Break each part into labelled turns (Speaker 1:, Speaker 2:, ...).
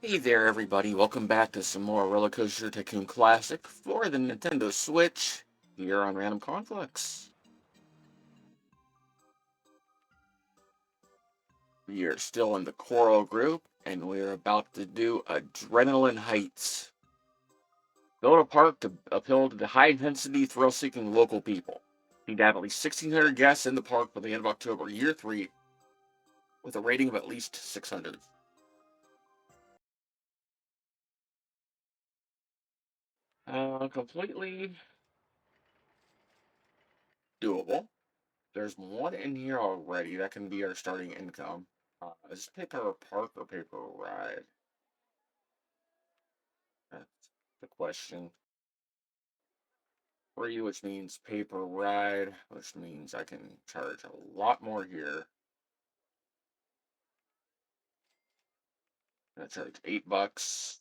Speaker 1: Hey there, everybody. Welcome back to some more Rollercoaster Tycoon Classic for the Nintendo Switch here on Random Conflux. We are still in the Coral group, and we're about to do Adrenaline Heights. Build a park to appeal to the high-intensity, thrill-seeking local people. Need to have at least 1,600 guests in the park by the end of October, Year 3, with a rating of at least 600. Completely doable. There's one in here already that can be our starting income. Is paper park or paper ride? That's the question. Free, which means paper ride, which means I can charge a lot more here. I'm gonna charge $8.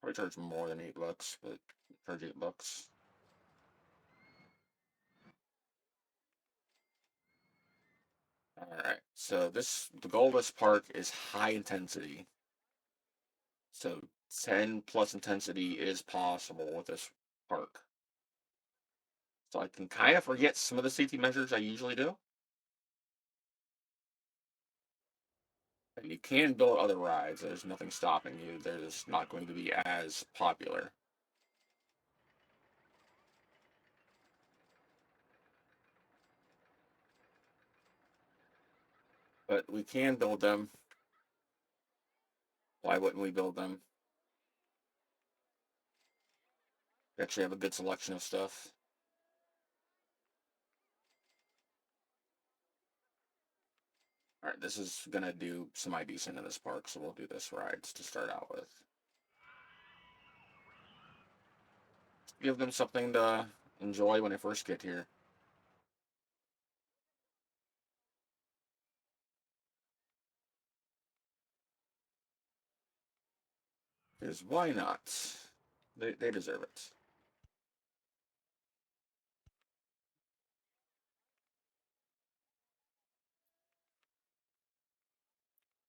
Speaker 1: Probably charge more than $8, but charge $8. Alright, so the goal of this park is high intensity. So 10 plus intensity is possible with this park. So I can kind of forget some of the safety measures I usually do. And you can build other rides. There's nothing stopping you. They're just not going to be as popular. But we can build them. Why wouldn't we build them? We actually have a good selection of stuff. Alright, this is going to do semi-decent in this park, so we'll do this rides to start out with. Give them something to enjoy when they first get here. Because why not? They deserve it.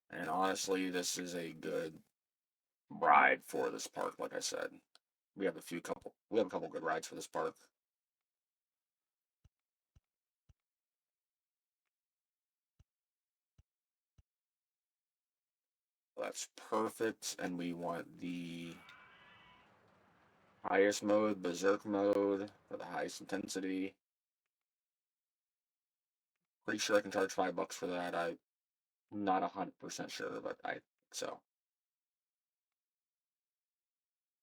Speaker 1: And honestly, this is a good ride for this park, like I said. We have a couple good rides for this park. That's perfect, and we want the highest mode, Berserk mode, for the highest intensity. Pretty sure I can charge $5 for that. I'm not 100% sure, but I think so.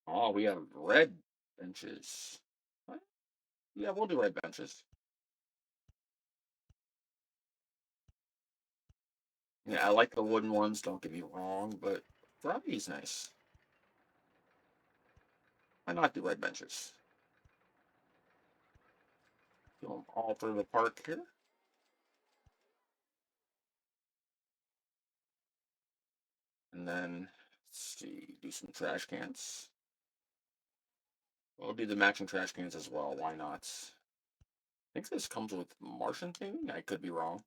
Speaker 1: Oh, we have red benches. What? Yeah, we'll do red benches. Yeah, I like the wooden ones, don't get me wrong, but gravity's nice. Why not do red benches? Do them all through the park here. And then, let's see, do some trash cans. We'll do the matching trash cans as well. Why not? I think this comes with Martian theming. I could be wrong.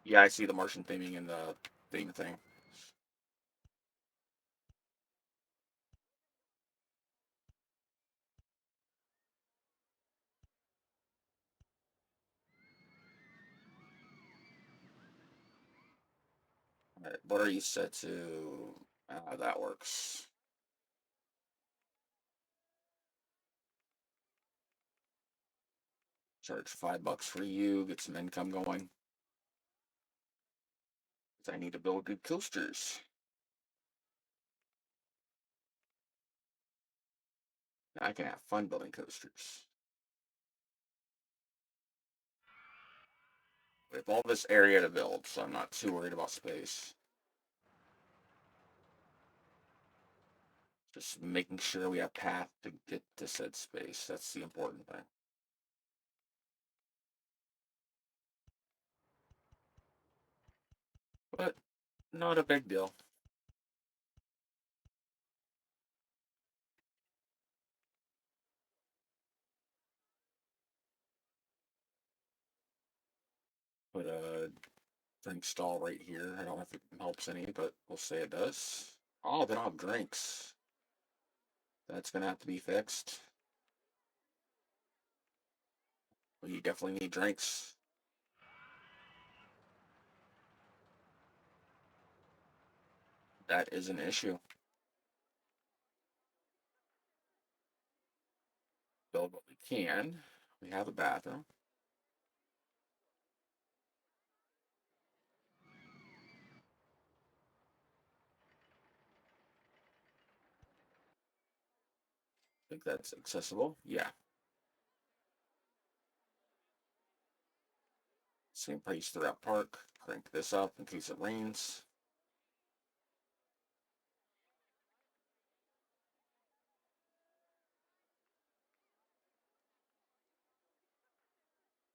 Speaker 1: Yeah, I see the Martian theming in the thing. All right, what are you set to? That works. Charge $5 for you. Get some income going. 'Cause I need to build good coasters. I can have fun building coasters. We have all this area to build, so I'm not too worried about space. Just making sure we have path to get to said space. That's the important thing. But not a big deal. Put a drink stall right here. I don't know if it helps any, but we'll say it does. Oh, they don't have drinks. That's gonna have to be fixed. Well, you definitely need drinks. That is an issue. Build what we can. We have a bathroom. I think that's accessible. Yeah. Same place throughout park. Crank this up in case it rains.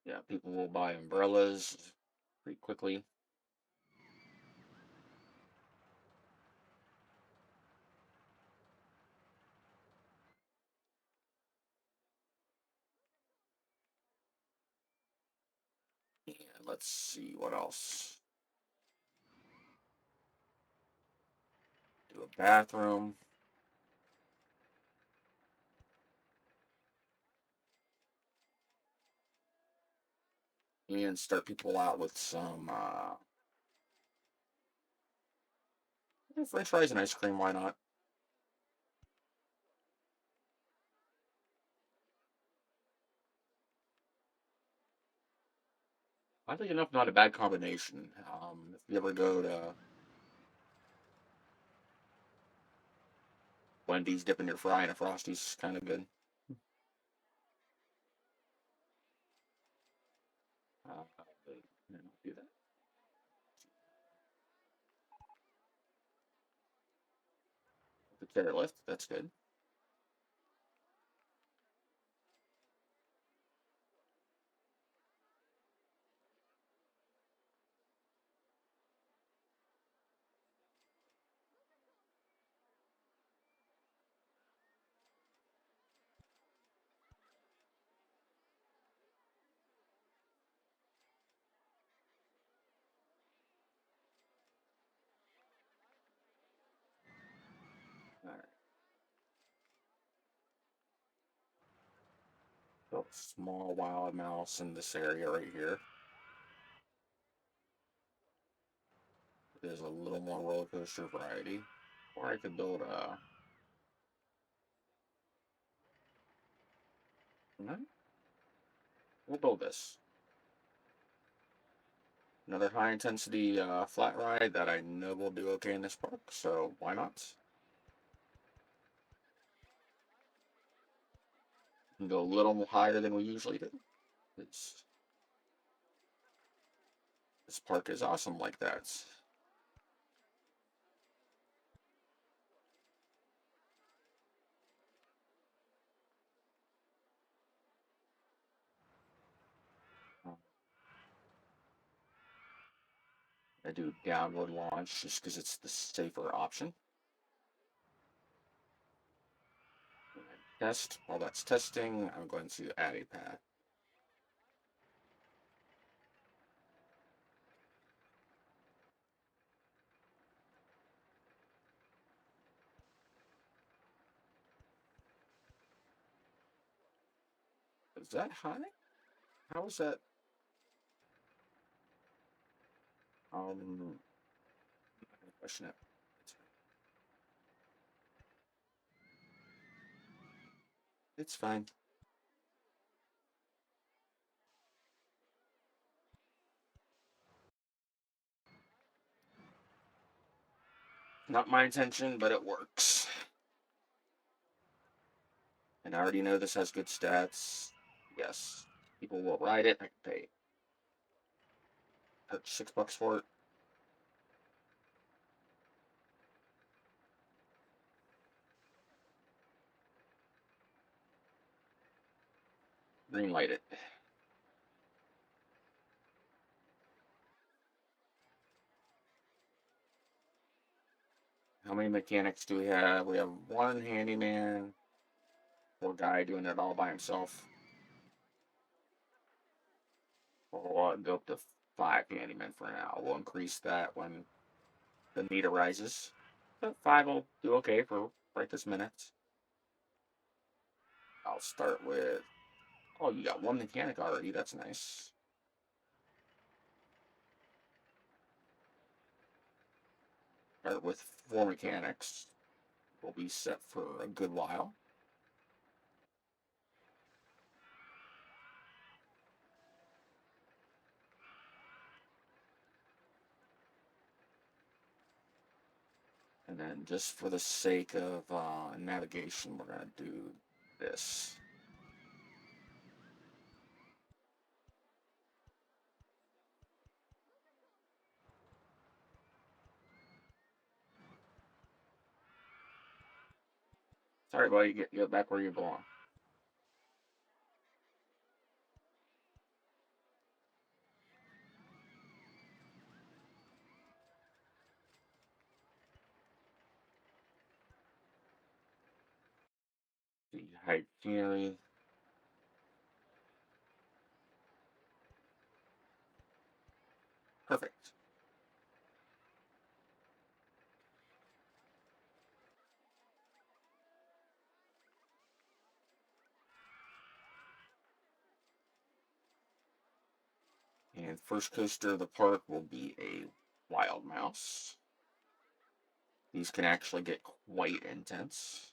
Speaker 1: Yeah, people will buy umbrellas pretty quickly. And let's see what else. Do a bathroom. And start people out with some French fries and ice cream. Why not? I think enough not a bad combination. If you ever go to Wendy's, dipping your fry in a Frosty's kind of good. Uh, do that. The chair lift, that's good. All right. So small wild mouse in this area right here. There's a little more roller coaster variety. Or I could build a. No, we'll build this. Another high intensity flat ride that I know will do okay in this park, so why not? We can go a little higher than we usually do. It's, this park is awesome like that. I do downward launch just because it's the safer option. Test. While that's testing, I'm going to add a path. Is that high? How is that? Um, question it. It's fine. Not my intention, but it works. And I already know this has good stats. Yes, people will ride it. I can pay $6 for it. Green light it. How many mechanics do we have? We have one handyman. Poor guy doing it all by himself. We'll go up to 5 handymen for now. We'll increase that when the need arises. But 5 will do okay for right this minute. I'll start with. Oh, you got 1 mechanic already. That's nice. Start with 4 mechanics. We'll be set for a good while. And then just for the sake of navigation, we're going to do this. Sorry, buddy, get back where you belong. The height scenery. Perfect. And first coaster of the park will be a wild mouse. These can actually get quite intense.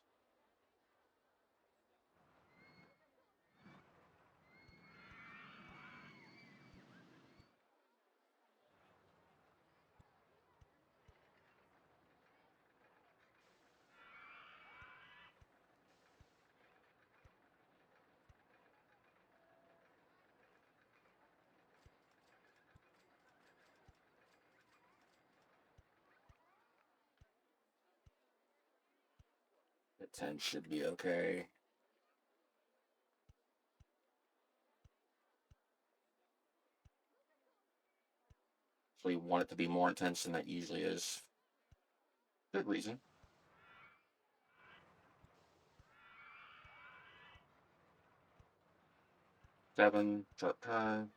Speaker 1: The 10 should be okay. So you want it to be more intense than that usually is. Good reason. 7, sharp turn.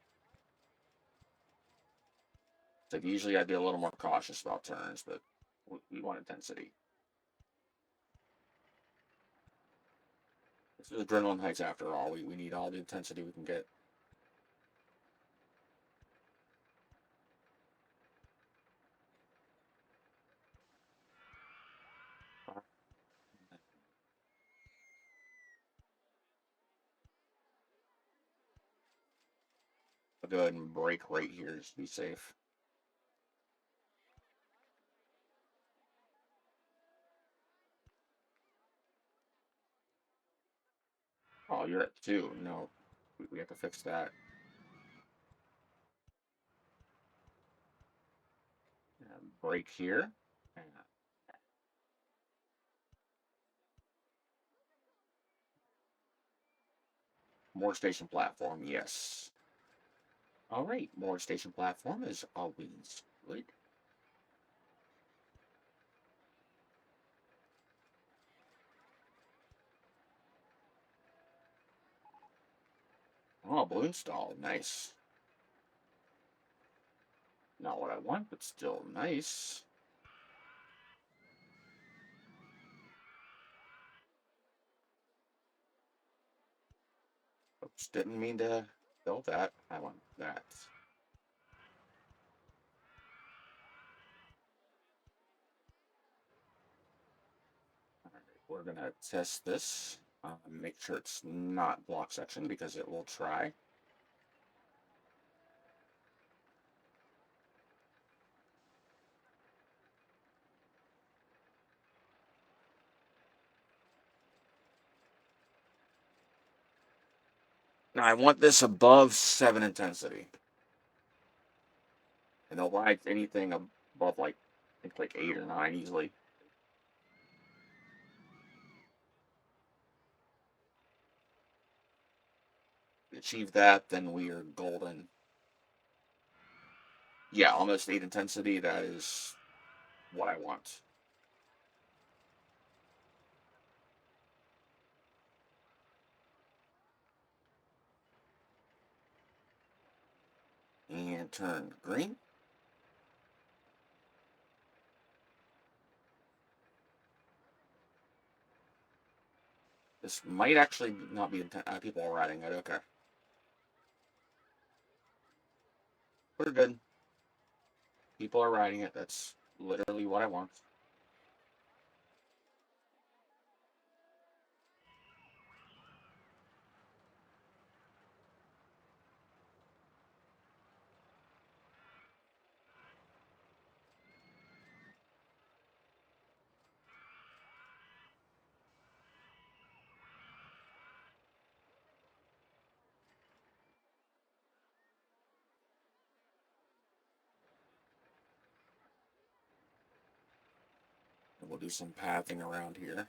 Speaker 1: So usually I'd be a little more cautious about turns, but we want intensity. This is Adrenaline Heights after all. We need all the intensity we can get. I'll go ahead and brake right here just to be safe. Oh, you're at 2. No, we have to fix that. Brake here. More station platform, yes. All right, more station platform is always good. Oh, balloon stall, nice. Not what I want, but still nice. Oops, didn't mean to build that. I want that. All right, we're gonna test this. Make sure it's not block section because it will try. Now I want this above 7 intensity. And they'll ride anything above like I think like 8 or 9 easily. If we achieve that, then we are golden. Yeah, almost 8 intensity. That is what I want. and turn green. This might actually not be people are riding it. Okay. We're good. People are riding it. That's literally what I want. And we'll do some pathing around here.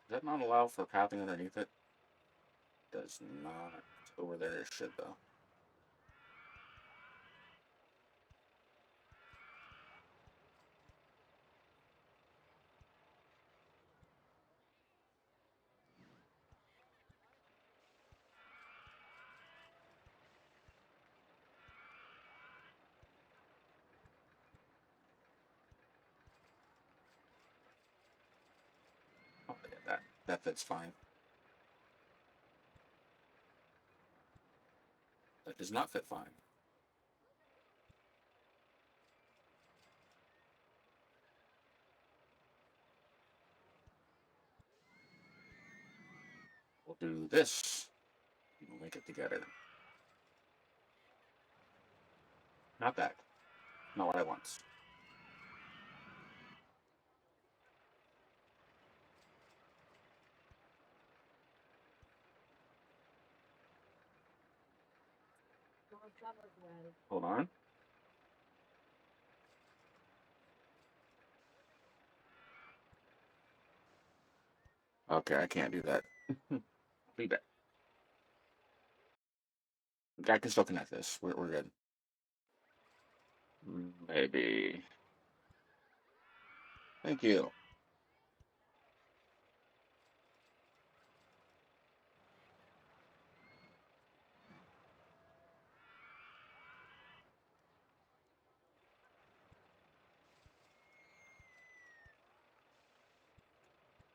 Speaker 1: Does that not allow for pathing underneath it? Does not. Over there it should though. Oh, yeah, that fits fine. That does not fit fine. We'll do this. We'll link it together. Not that. Not what I want. Hold on. Okay, I can't do that. Leave it. I can still connect this. We're good. Maybe. Thank you.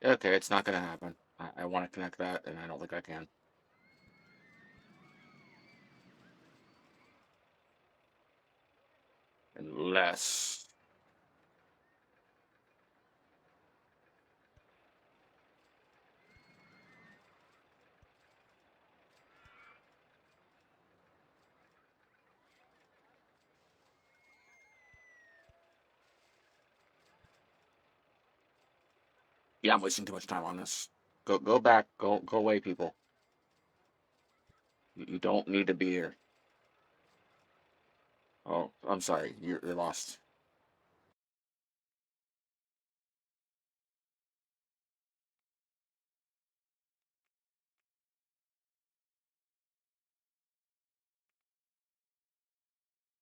Speaker 1: Okay, it's not gonna happen. I want to connect that, and I don't think I can. Unless. Yeah, I'm wasting too much time on this. Go back. Go away, people. You don't need to be here. Oh, I'm sorry. You're lost.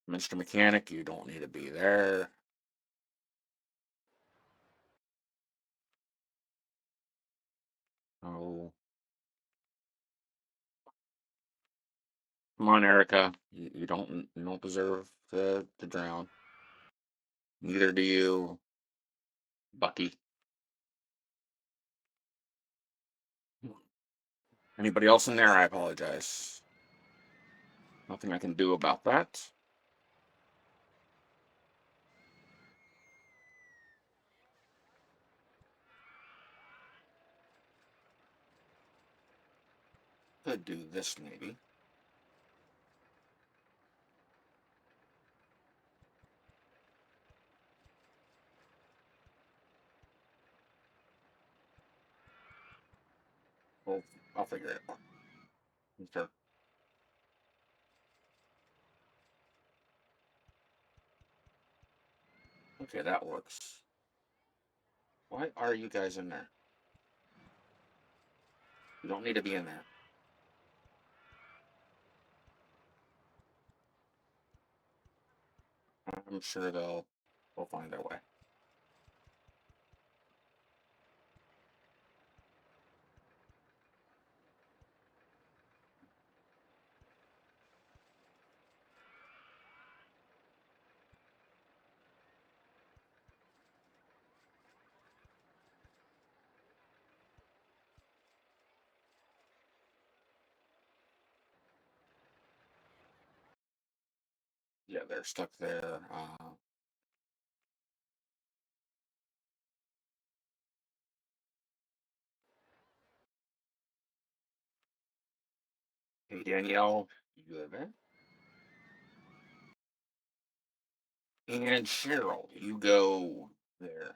Speaker 1: Mr. Mechanic, you don't need to be there. Oh, come on, Erica. You don't deserve to drown. Neither do you, Bucky. Anybody else in there? I apologize. Nothing I can do about that. Could do this maybe. Well, I'll figure it out. Sure. Okay, that works. Why are you guys in there? You don't need to be in there. I'm sure they'll find their way. Yeah, they're stuck there. Hey, Danielle, you good there? And Cheryl, you go there.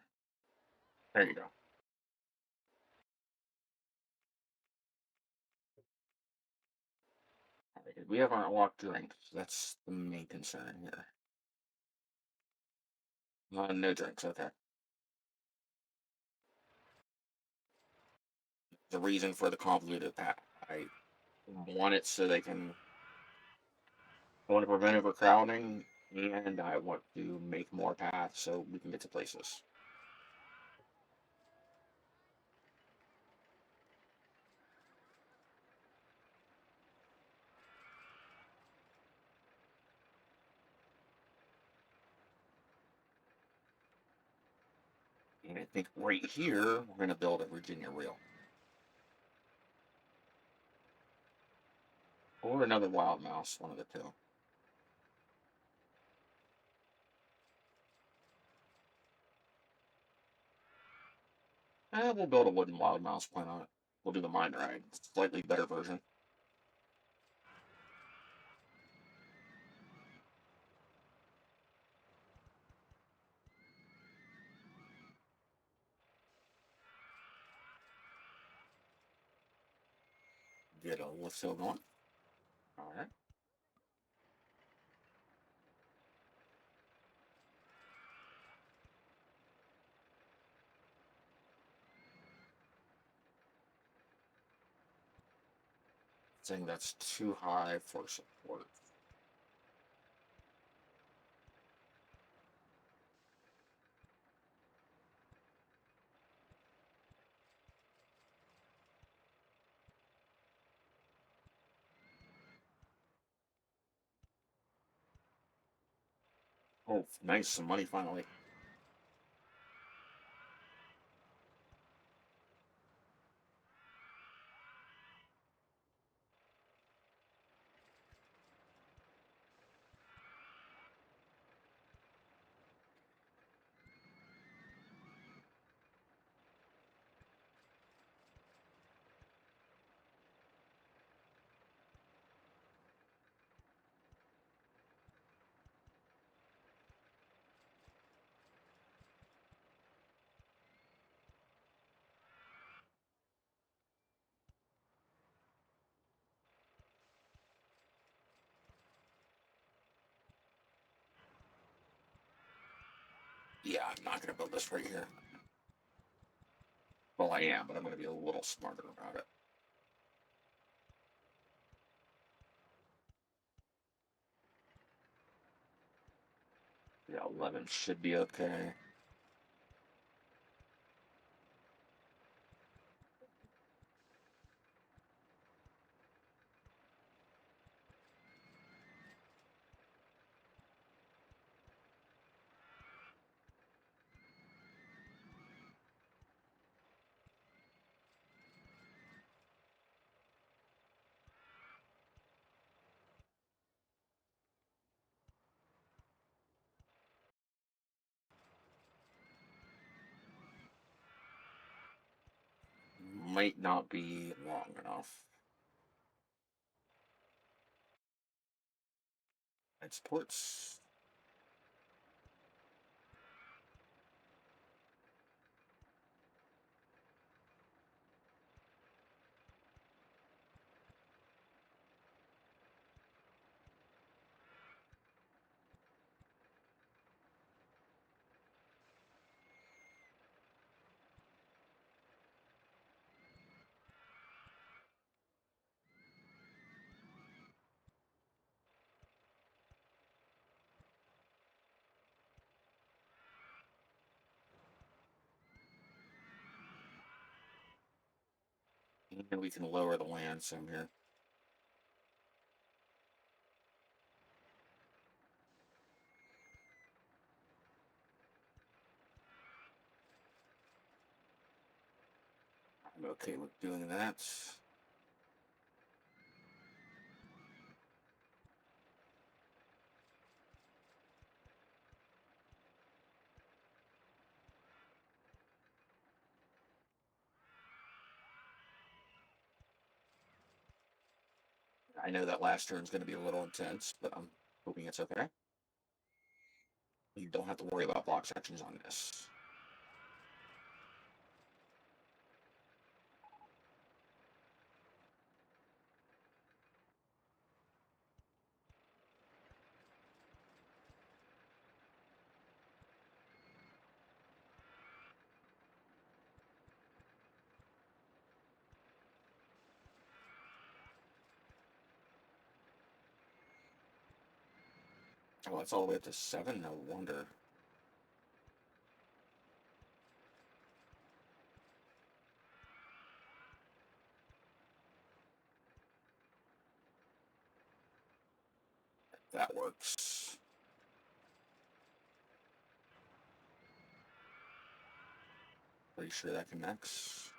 Speaker 1: There you go. All right, we haven't unlocked drinks. That's the main concern here. No drinks, okay. The reason for the convoluted path. I want it so they can. I want to prevent overcrowding, and I want to make more paths so we can get to places. And I think right here, we're going to build a Virginia Reel. Or another wild mouse, one of the two. We'll build a wooden wild mouse, why not? We'll do the mine ride, slightly better version. Get a lift hill going. Alright. Saying that's too high for support. Oh, nice, some money finally. Yeah, I'm not gonna build this right here. Well, I am, but I'm gonna be a little smarter about it. Yeah, 11 should be okay. Might not be long enough. It supports. And we can lower the land some here. I'm okay with doing that. I know that last turn's going to be a little intense, but I'm hoping it's okay. You don't have to worry about block sections on this. Oh, it's all the way up to 7? No wonder. That works. Pretty sure that connects.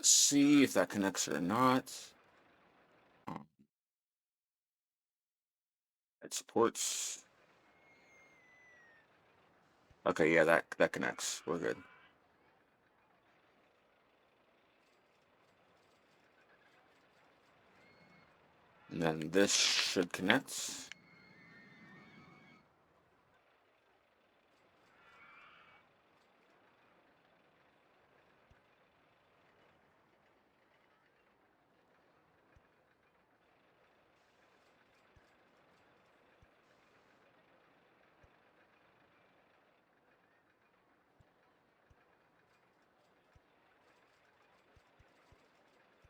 Speaker 1: Let's see if that connects or not. It supports. Okay, yeah, that connects. We're good. And then this should connect.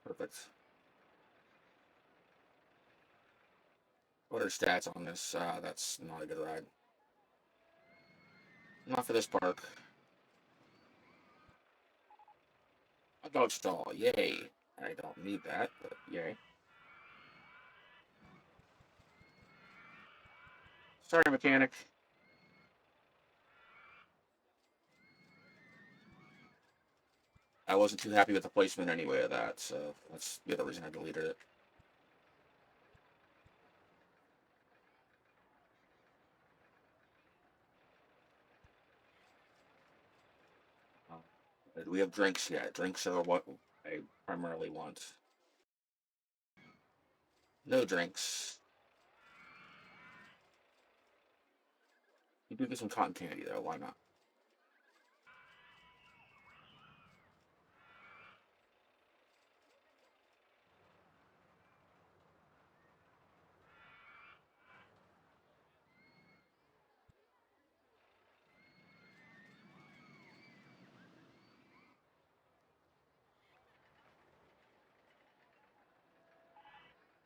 Speaker 1: Perfect. What are stats on this? That's not a good ride. Not for this park. A dog stall, yay. I don't need that, but yay. Sorry, mechanic. I wasn't too happy with the placement anyway of that, so that's the other reason I deleted it. Do we have drinks yet? Drinks are what I primarily want. No drinks. You do get some cotton candy though, why not?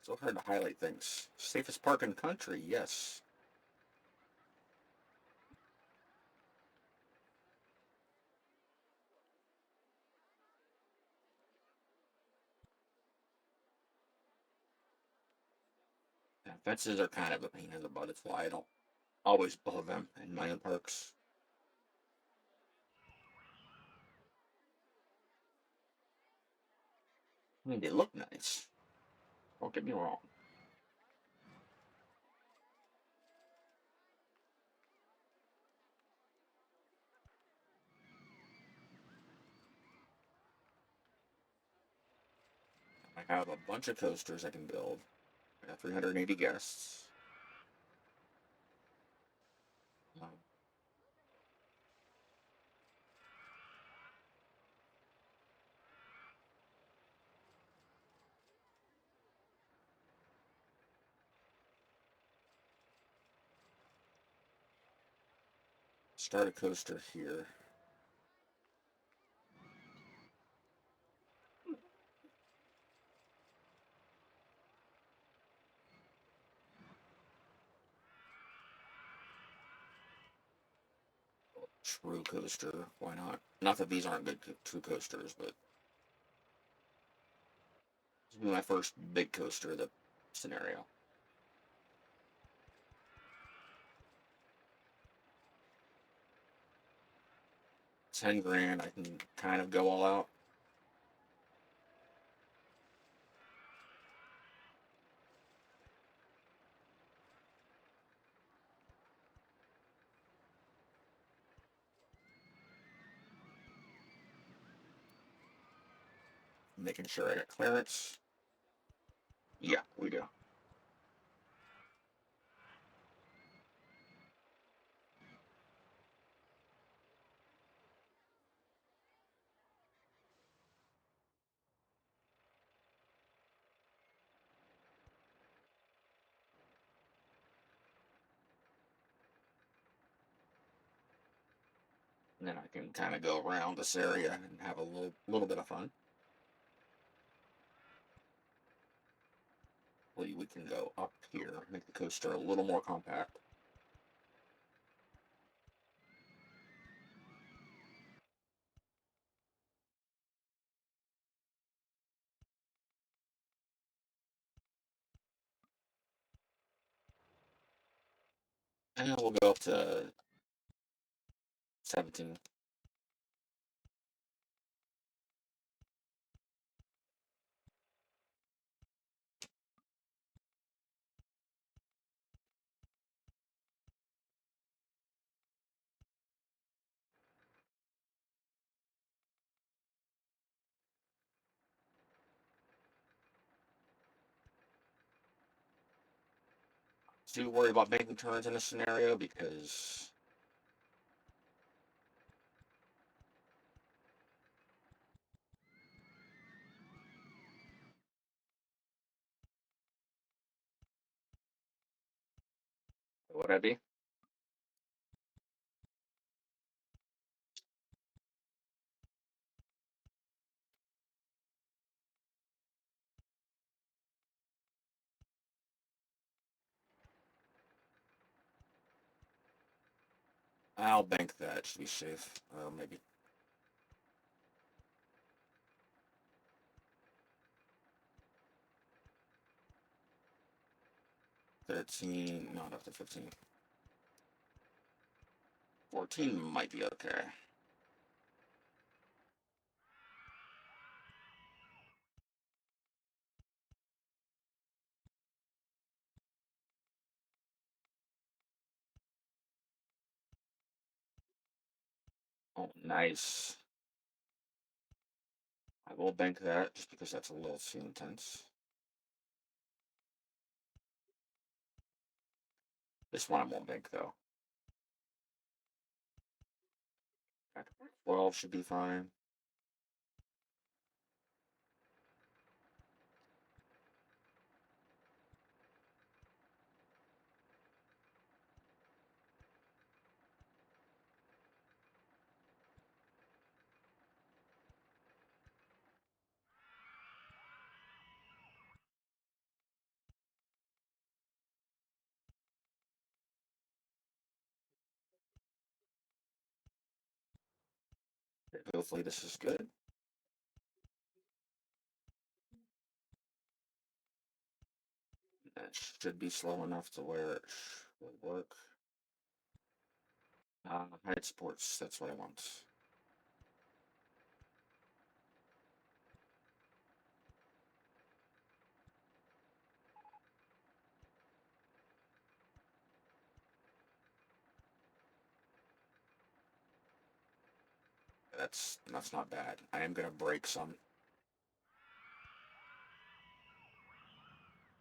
Speaker 1: So hard to highlight things. Safest park in the country, yes. Yeah, fences are kind of a pain in the butt. It's why I don't always blow them in my own parks. I mean, they look nice. Don't get me wrong. I have a bunch of coasters I can build. I got 380 guests. Um, Start a coaster here. True coaster. Why not? Not that these aren't good true coasters, but this will be my first big coaster of the scenario. 10 grand, I can kind of go all out. Making sure I got clearance. Yeah, we do. And then I can kind of go around this area and have a little bit of fun. We can go up here, make the coaster a little more compact. And we'll go up to 17. Too worried about making turns in this scenario because what would I be? I'll bank that to be safe. Maybe 13, not up to 15. 14 might be okay. Oh, nice. I will bank that just because that's a little too intense. This one I won't bank though. 12 should be fine. Hopefully this is good. That should be slow enough to where it will work. Height sports, that's what I want. That's not bad. I am gonna break some.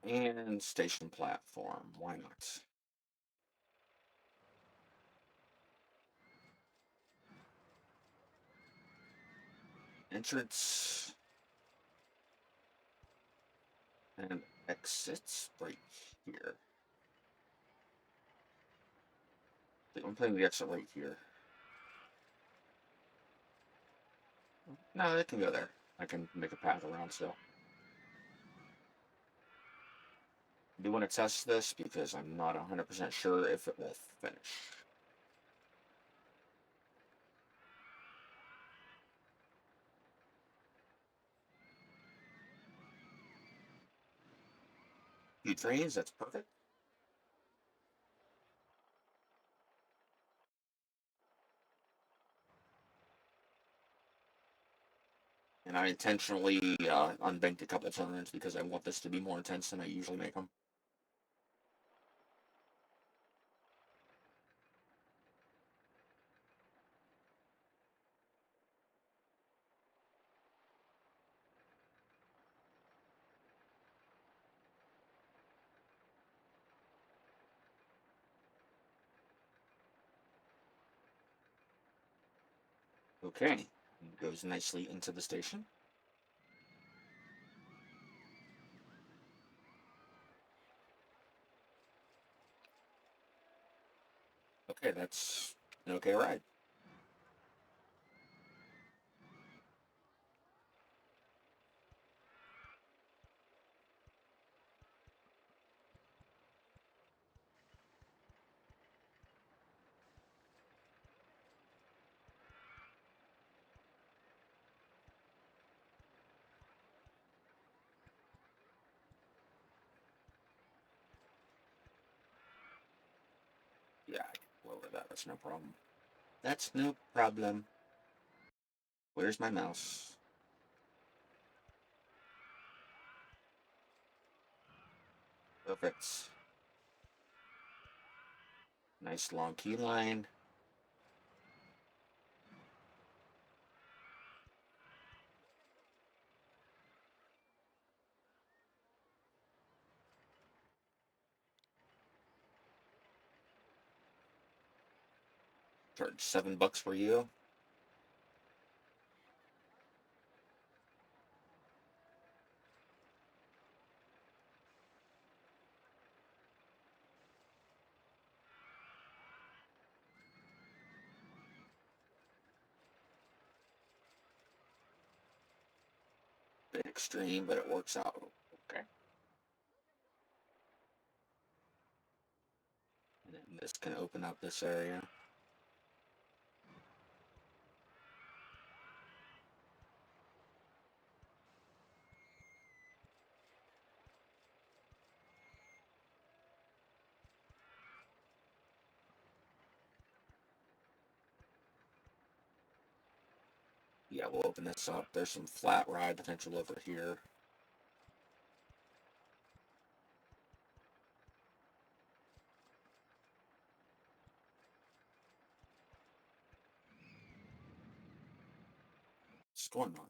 Speaker 1: And station platform, why not? Entrance and exits right here. I'm putting the exit right here. No, it can go there. I can make a path around still. I do want to test this because I'm not 100% sure if it will finish. Few trains, that's perfect. And I intentionally unbanked a couple turns because I want this to be more intense than I usually make them. Okay, it goes nicely into the station. Okay, that's an okay ride. Yeah, I can lower that. That's no problem. That's no problem. Where's my mouse? Perfect. Nice long key line. Charge $7 for you. Bit extreme, but it works out. Okay. And then this can open up this area. Yeah, we'll open this up. There's some flat ride potential over here. What's going on?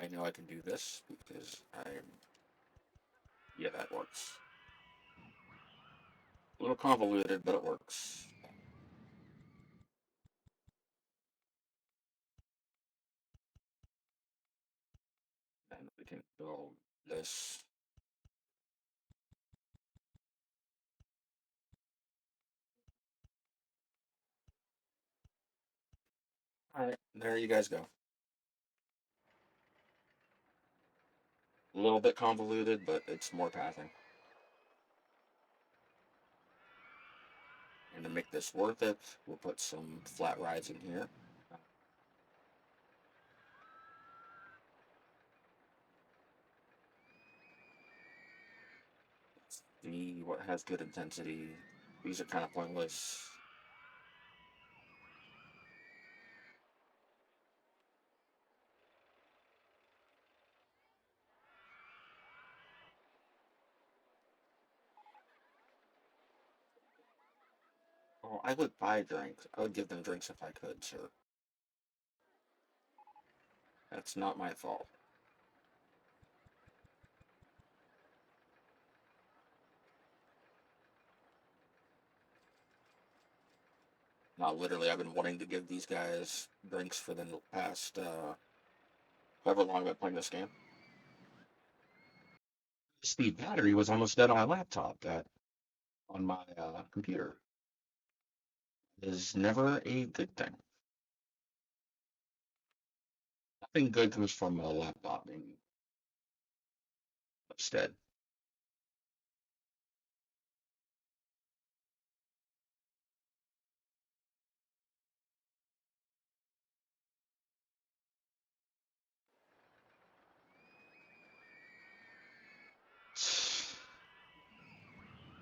Speaker 1: I know I can do this because I'm. Yeah, that works. A little convoluted, but it works. can build this. Alright, there you guys go. A little bit convoluted, but it's more pathing. And to make this worth it, we'll put some flat rides in here. Let's see what has good intensity. These are kind of pointless. Oh, I would buy drinks. I would give them drinks if I could, sir. That's not my fault. Not literally, I've been wanting to give these guys drinks for the past, however long I've been playing this game. The battery was almost dead on my laptop, that on my computer. Is never a good thing. Nothing good comes from a laptop being instead.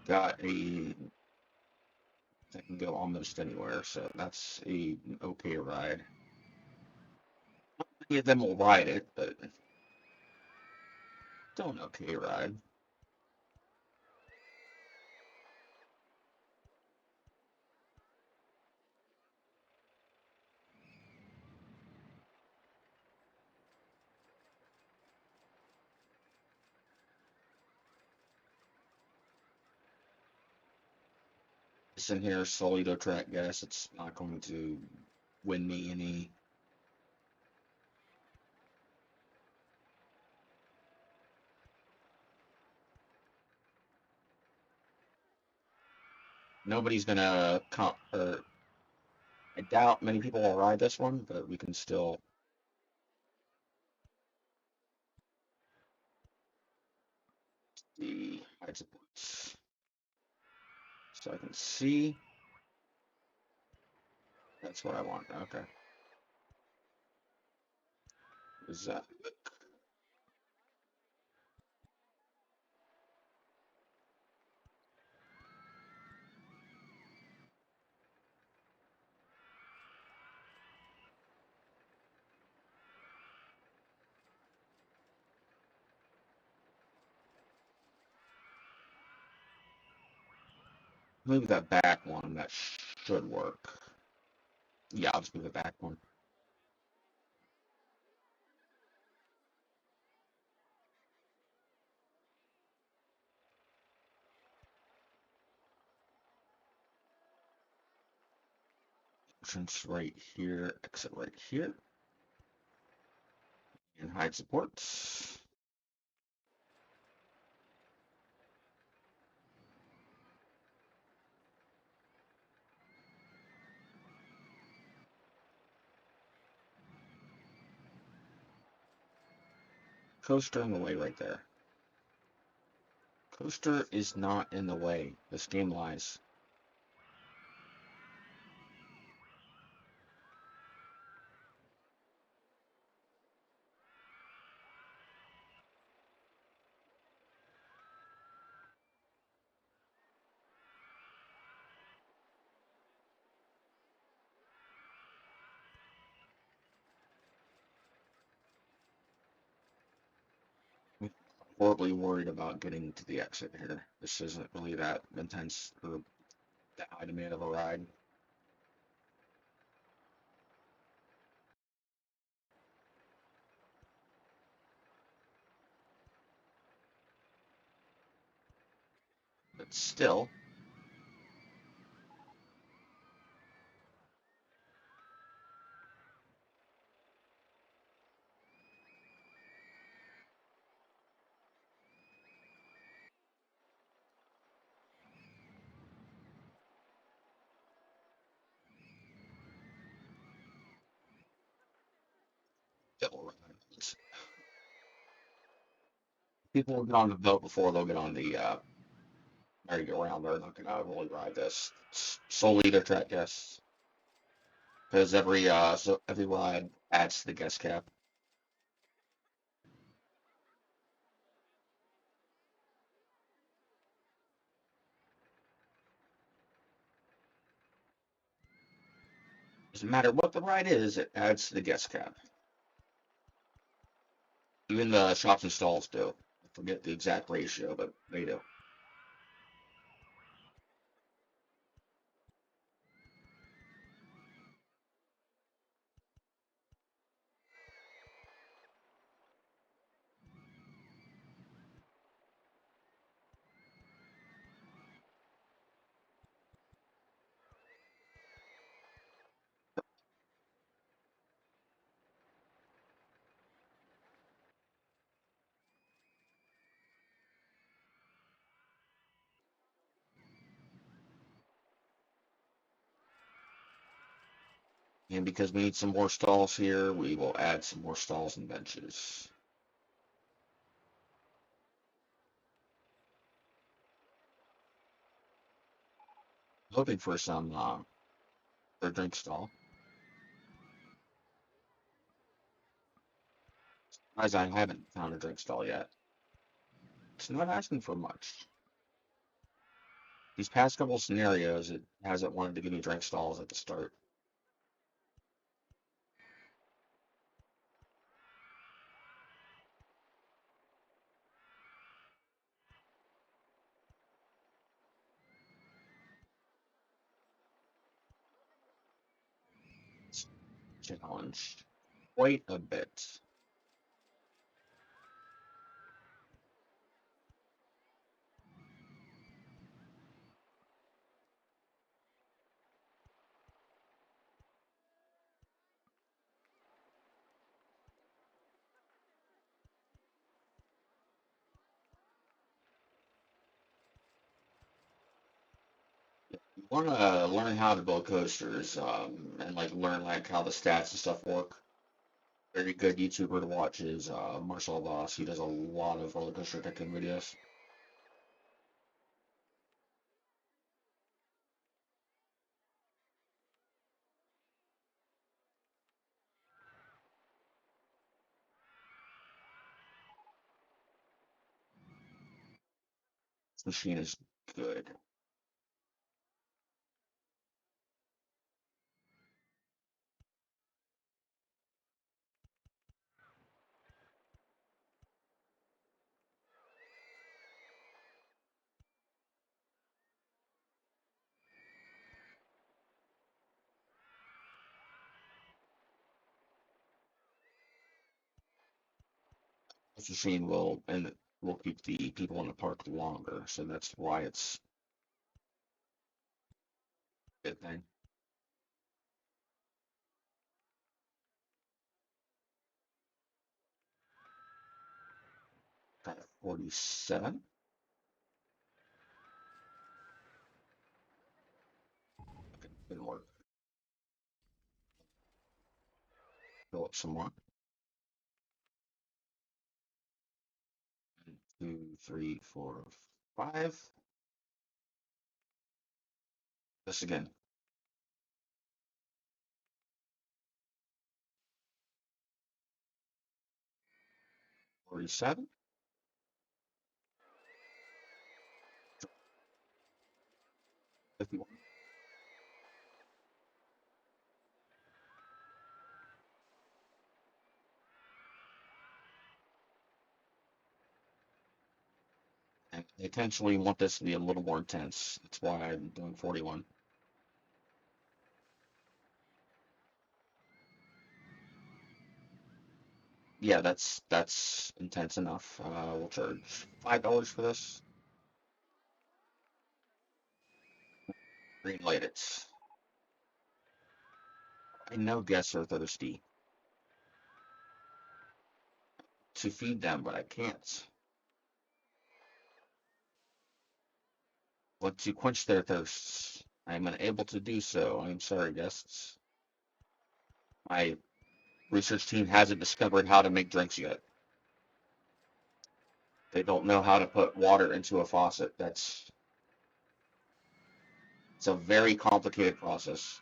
Speaker 1: Got a that can go almost anywhere, so that's a okay ride. Not many of them will ride it, but still an okay ride. It's in here, Solido track gas. It's not going to win me any. Nobody's gonna comp, or I doubt many people will ride this one, but we can still. The hide supports, so I can see. That's what I want. Okay. Is that move that back one? That should work. Yeah, I'll just move it back one. Entrance right here, exit right here, and hide supports. Coaster in the way right there. Coaster is not in the way. This game lies. I'm horribly worried about getting to the exit here. This isn't really that intense or that high demand of a ride. But still, double rides. People will get on the boat before they'll get on the merry-go-round. They're not gonna really ride this. It's solely their track guests, because every ride adds to the guest cap. Doesn't matter what the ride is, it adds to the guest cap. Even the shops and stalls do. I forget the exact ratio, but they do. And because we need some more stalls here, we will add some more stalls and benches. Hoping for some for drink stall. As I haven't found a drink stall yet. It's not asking for much. These past couple scenarios, it hasn't wanted to give me drink stalls at the start. It's challenged quite a bit. You want to learn how to build coasters, and like learn like how the stats and stuff work. Very good YouTuber to watch is Marcel Voss. He does a lot of Rollercoaster Tycoon videos. This machine is good. This machine will keep the people in the park longer, so that's why it's a good thing. Got 47. Okay, didn't work. Fill up some more. 1, 2, 3, 4, 5. This again. 47. 51. And I intentionally want this to be a little more intense. That's why I'm doing 41. Yeah, that's intense enough. We'll charge $5 for this. Greenlight it. I know guests are thirsty to feed them, but I can't. Want to quench their thirsts. I am unable to do so. I am sorry, guests. I Research team hasn't discovered how to make drinks yet. They don't know how to put water into a faucet. It's a very complicated process.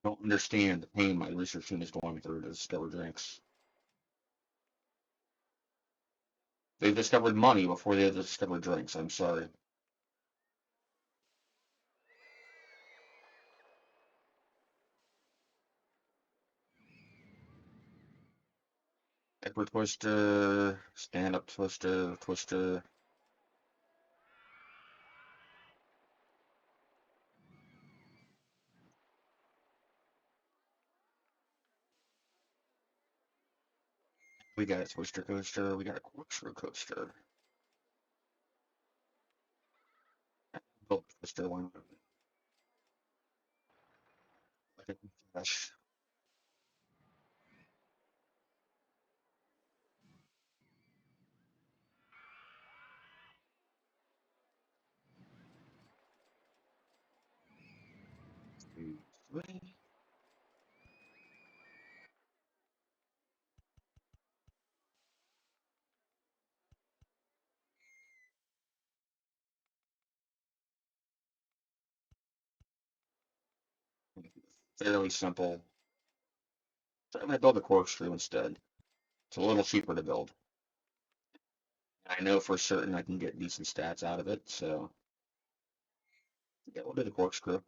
Speaker 1: I don't understand the pain my research team is going through to discover drinks. They've discovered money before they've discovered drinks. I'm sorry. Paper twister, stand up twister, twister. We got a twister coaster. We got a corkscrew coaster. Built twister one. Like a flash. Two, three. Fairly simple. So I'm gonna build a corkscrew instead. It's a little cheaper to build. I know for certain I can get decent stats out of it, so yeah, we'll do the corkscrew.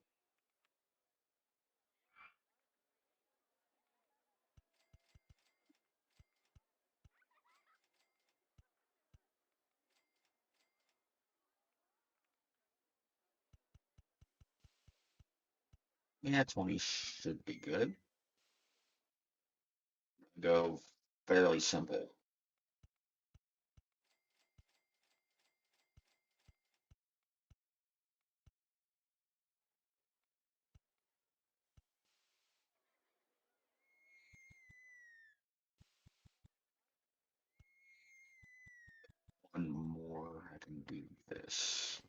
Speaker 1: Yeah, 20 should be good. Go fairly simple. One more, I can do this.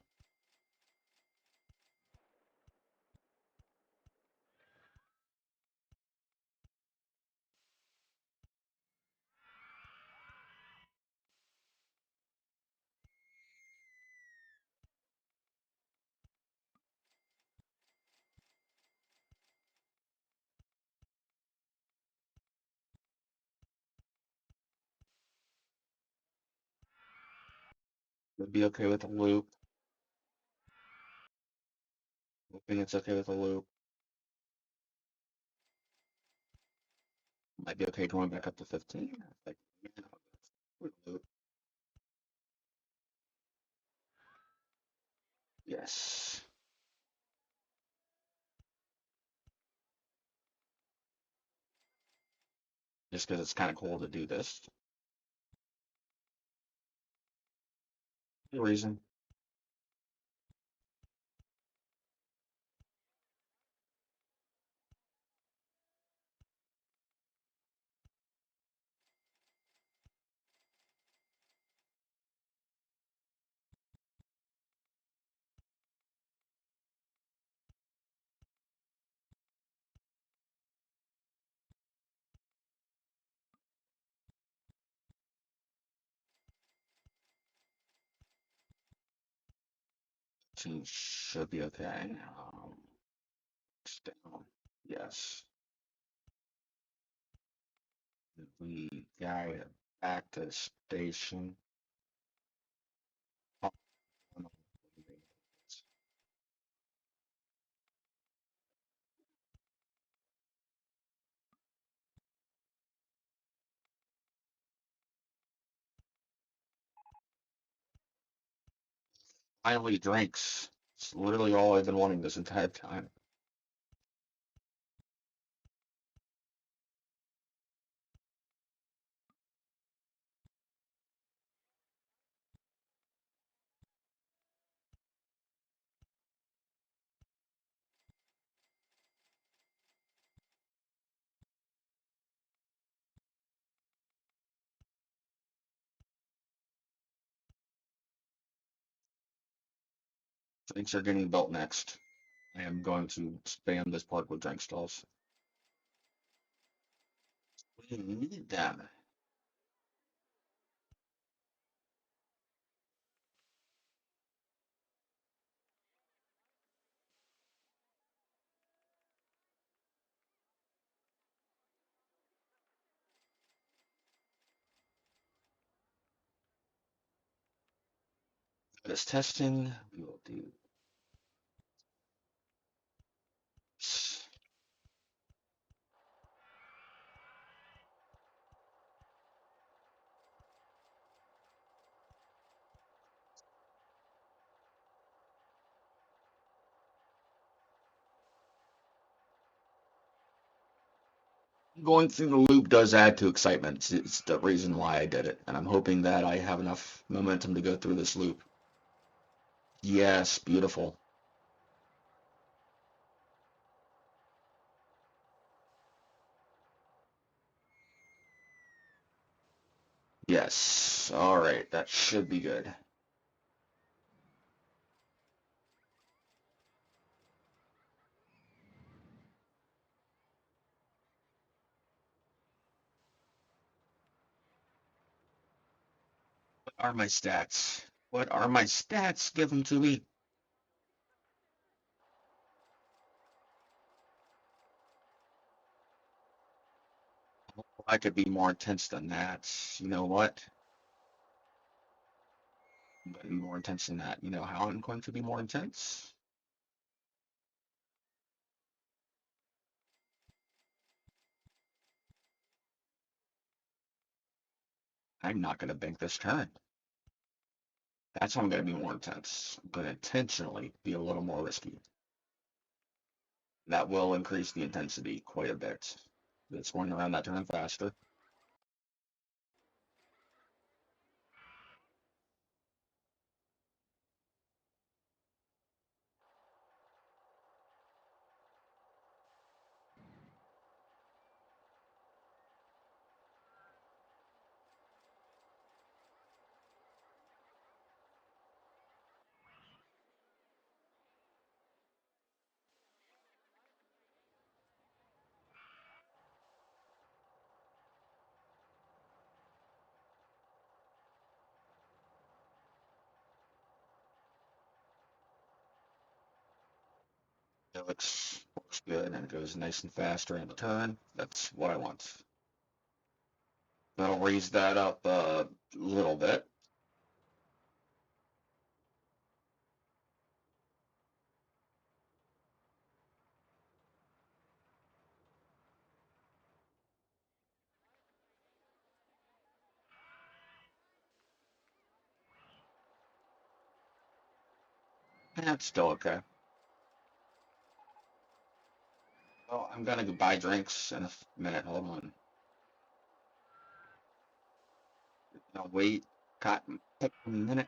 Speaker 1: Would be okay with a loop. Hoping it's okay with a loop. Might be okay going back up to 15. Like, yeah, with a loop. Yes. Just because it's kind of cool to do this. No reason. Should be okay. It's down. Yes. We got it back to station. Oh, no. Finally, drinks. It's literally all I've been wanting this entire time. Drinks are getting built next. I am going to spam this park with drink stalls. We need them. This testing, we will do. Going through the loop does add to excitement. It's the reason why I did it, and I'm hoping that I have enough momentum to go through this loop. Yes, beautiful. Yes. All right, that should be good. What are my stats? What are my stats? Give them to me. I could be more intense than that. You know what? I'm going to be more intense than that. You know how I'm going to be more intense? I'm not going to bank this turn. That's how I'm going to be more intense. I'm going to intentionally be a little more risky. That will increase the intensity quite a bit. It's going around that turn faster. It looks good and it goes nice and fast during the turn. That's what I want. That'll raise that up a little bit. That's still okay. Well, I'm gonna go buy drinks in a minute. Hold on. No, wait. Cotton. Take a minute.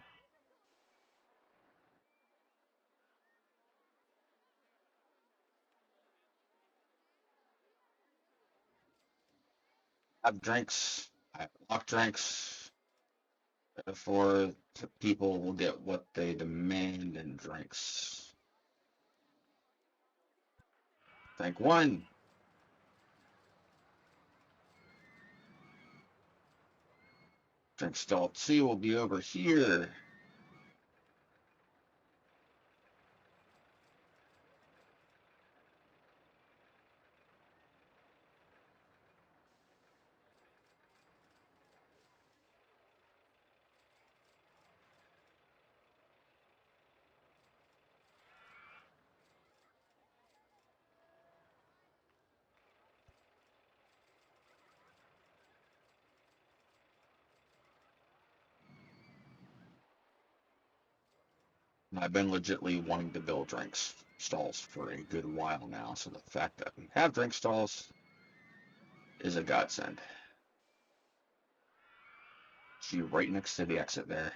Speaker 1: Have drinks. I lock drinks. Therefore, people will get what they demand in drinks. Drink one. Drink stall two will be over here. I've been legitly wanting to build drinks stalls for a good while now, so the fact that we have drink stalls is a godsend. See right next to the exit there.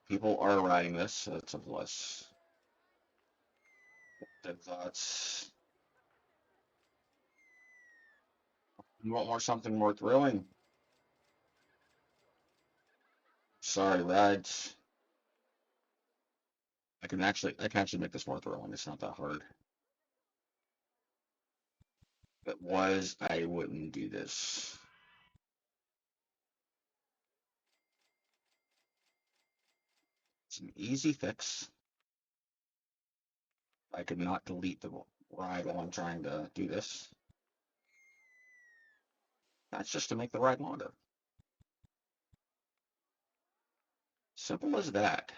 Speaker 1: People are riding this, so it's a plus. Dead thoughts. You want more something more thrilling? sorry, rides. I can actually make this more thrilling. It's not that hard. If it was, I wouldn't do this. It's an easy fix. I could not delete the ride while I'm trying to do this. That's just to make the ride longer. Simple as that.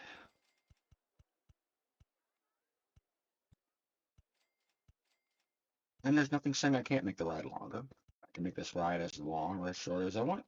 Speaker 1: And there's nothing saying I can't make the ride longer. I can make this ride as long or as short as I want.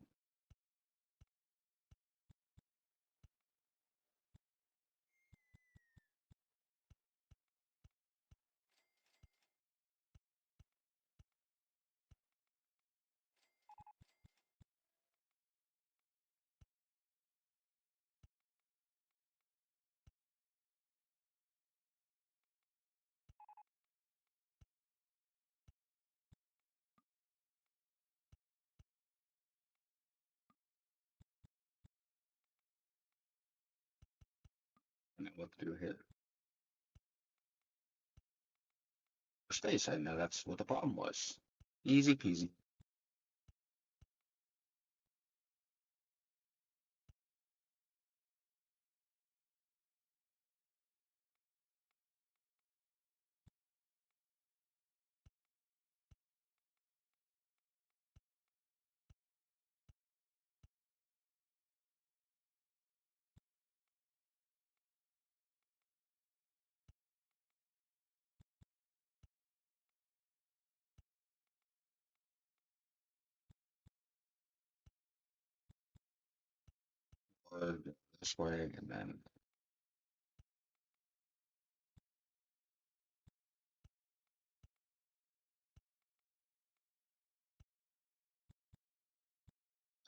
Speaker 1: And then look through here. For space, I know that's what the problem was. Easy peasy. Or this way, and then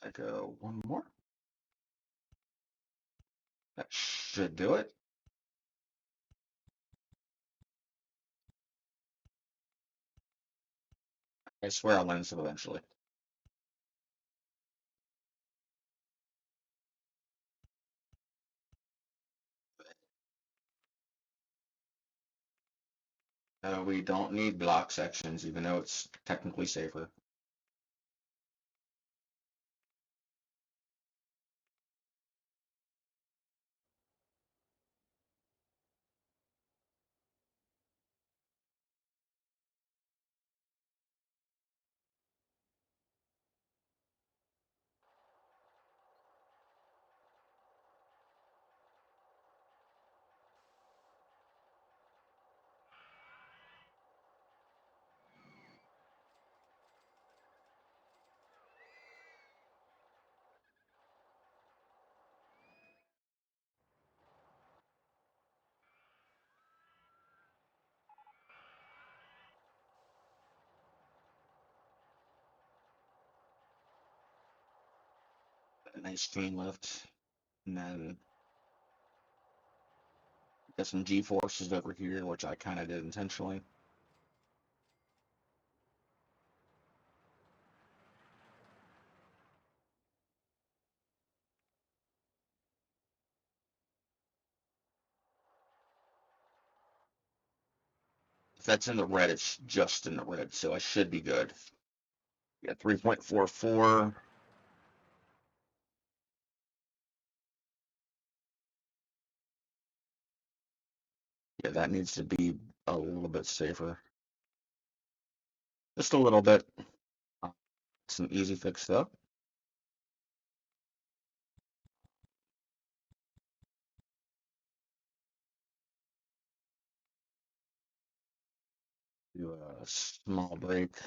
Speaker 1: I go one more. That should do it. I swear I'll lens it eventually. We don't need block sections, even though it's technically safer. A nice stream lift, and then get some G forces over here, which I kind of did intentionally. If that's in the red, it's just in the red, so I should be good. Yeah, 3.44. Yeah, that needs to be a little bit safer. Just a little bit. It's an easy fix though. Do a small break.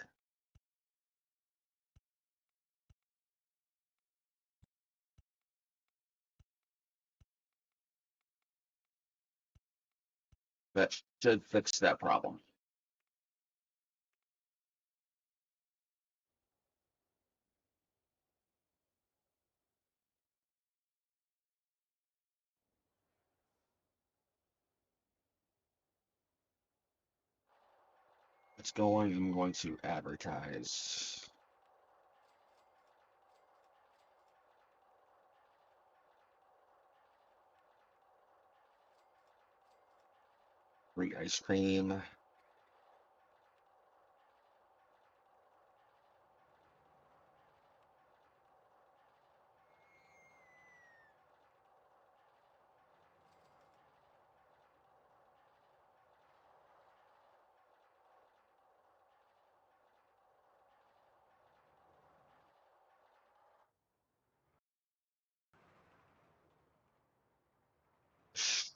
Speaker 1: That should fix that problem. It's going. I'm going to advertise. Free ice cream.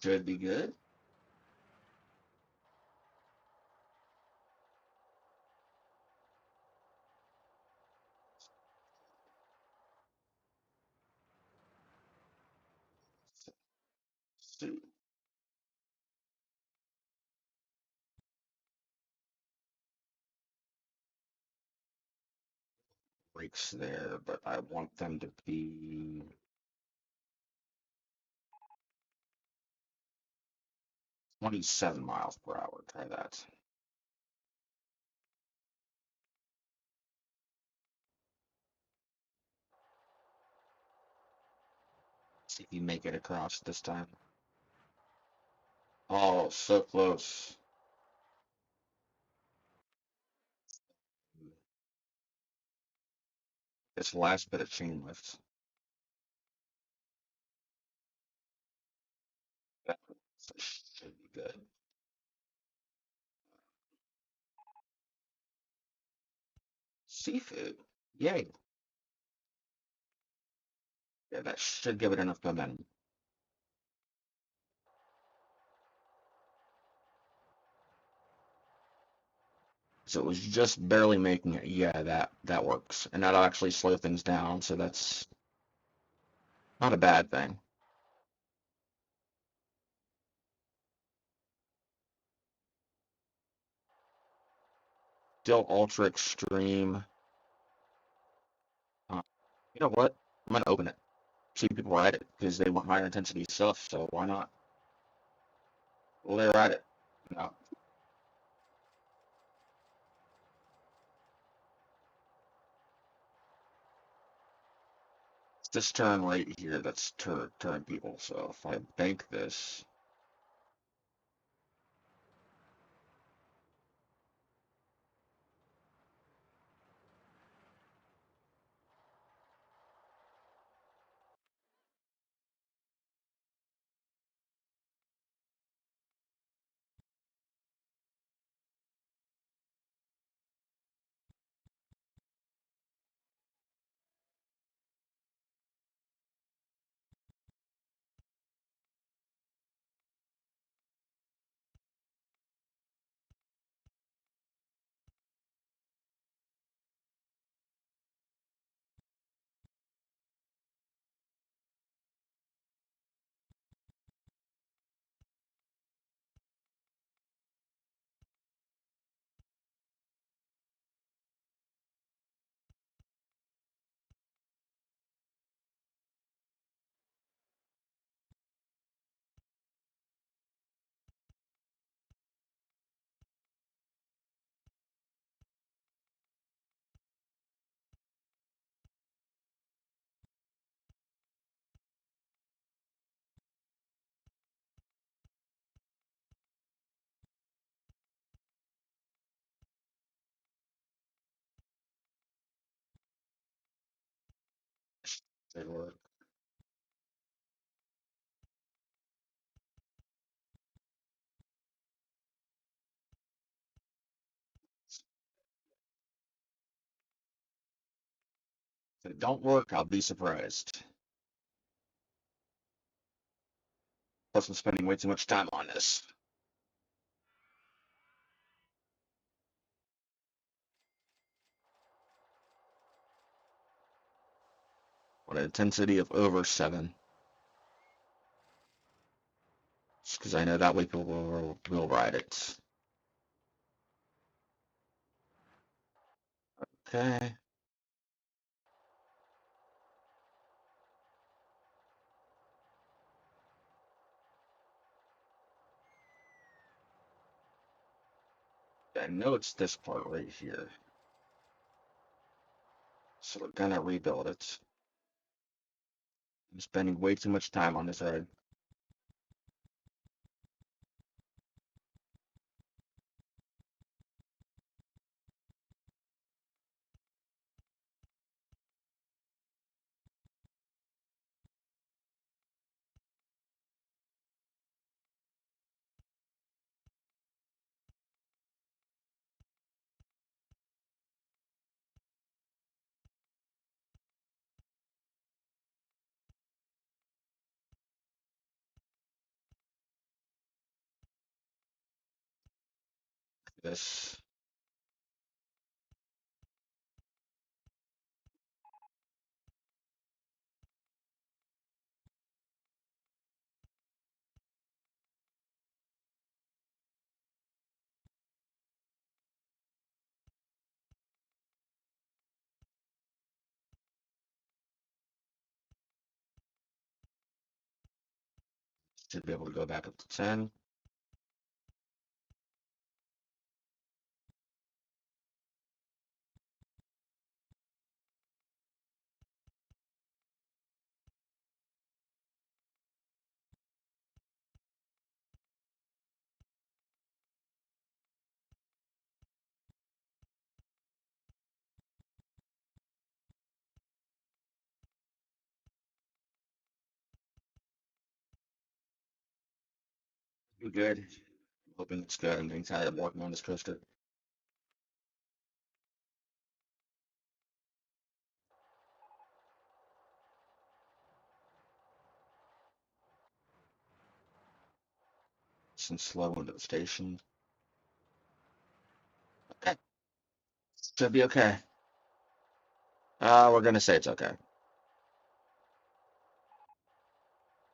Speaker 1: Should be good. So, brakes there, but I want them to be 27 miles per hour. Try that. See if you make it across this time. Oh, so close. This last bit of chain lift. That should be good. Seafood. Yay. Yeah, that should give it enough momentum. So it was just barely making it. Yeah, that works. And that'll actually slow things down, so that's not a bad thing. Still ultra extreme. Uh, you know what? I'm gonna open it. See people ride it because they want higher intensity stuff, so why not? Well, they ride it. No, it's this turn right here that's turn people. So if I bank this, should work. If it don't work, I'll be surprised. Plus, I'm spending way too much time on this. What an intensity of over 7. Just because I know that way people will ride it. Okay. I know it's this part right here. So we're gonna rebuild it. I'm spending way too much time on this ride. This should be able to go back up to 10. Be good. Hoping it's good. I'm getting tired of walking on this coaster. Some slow into the station. Okay. Should be okay. We're gonna say it's okay.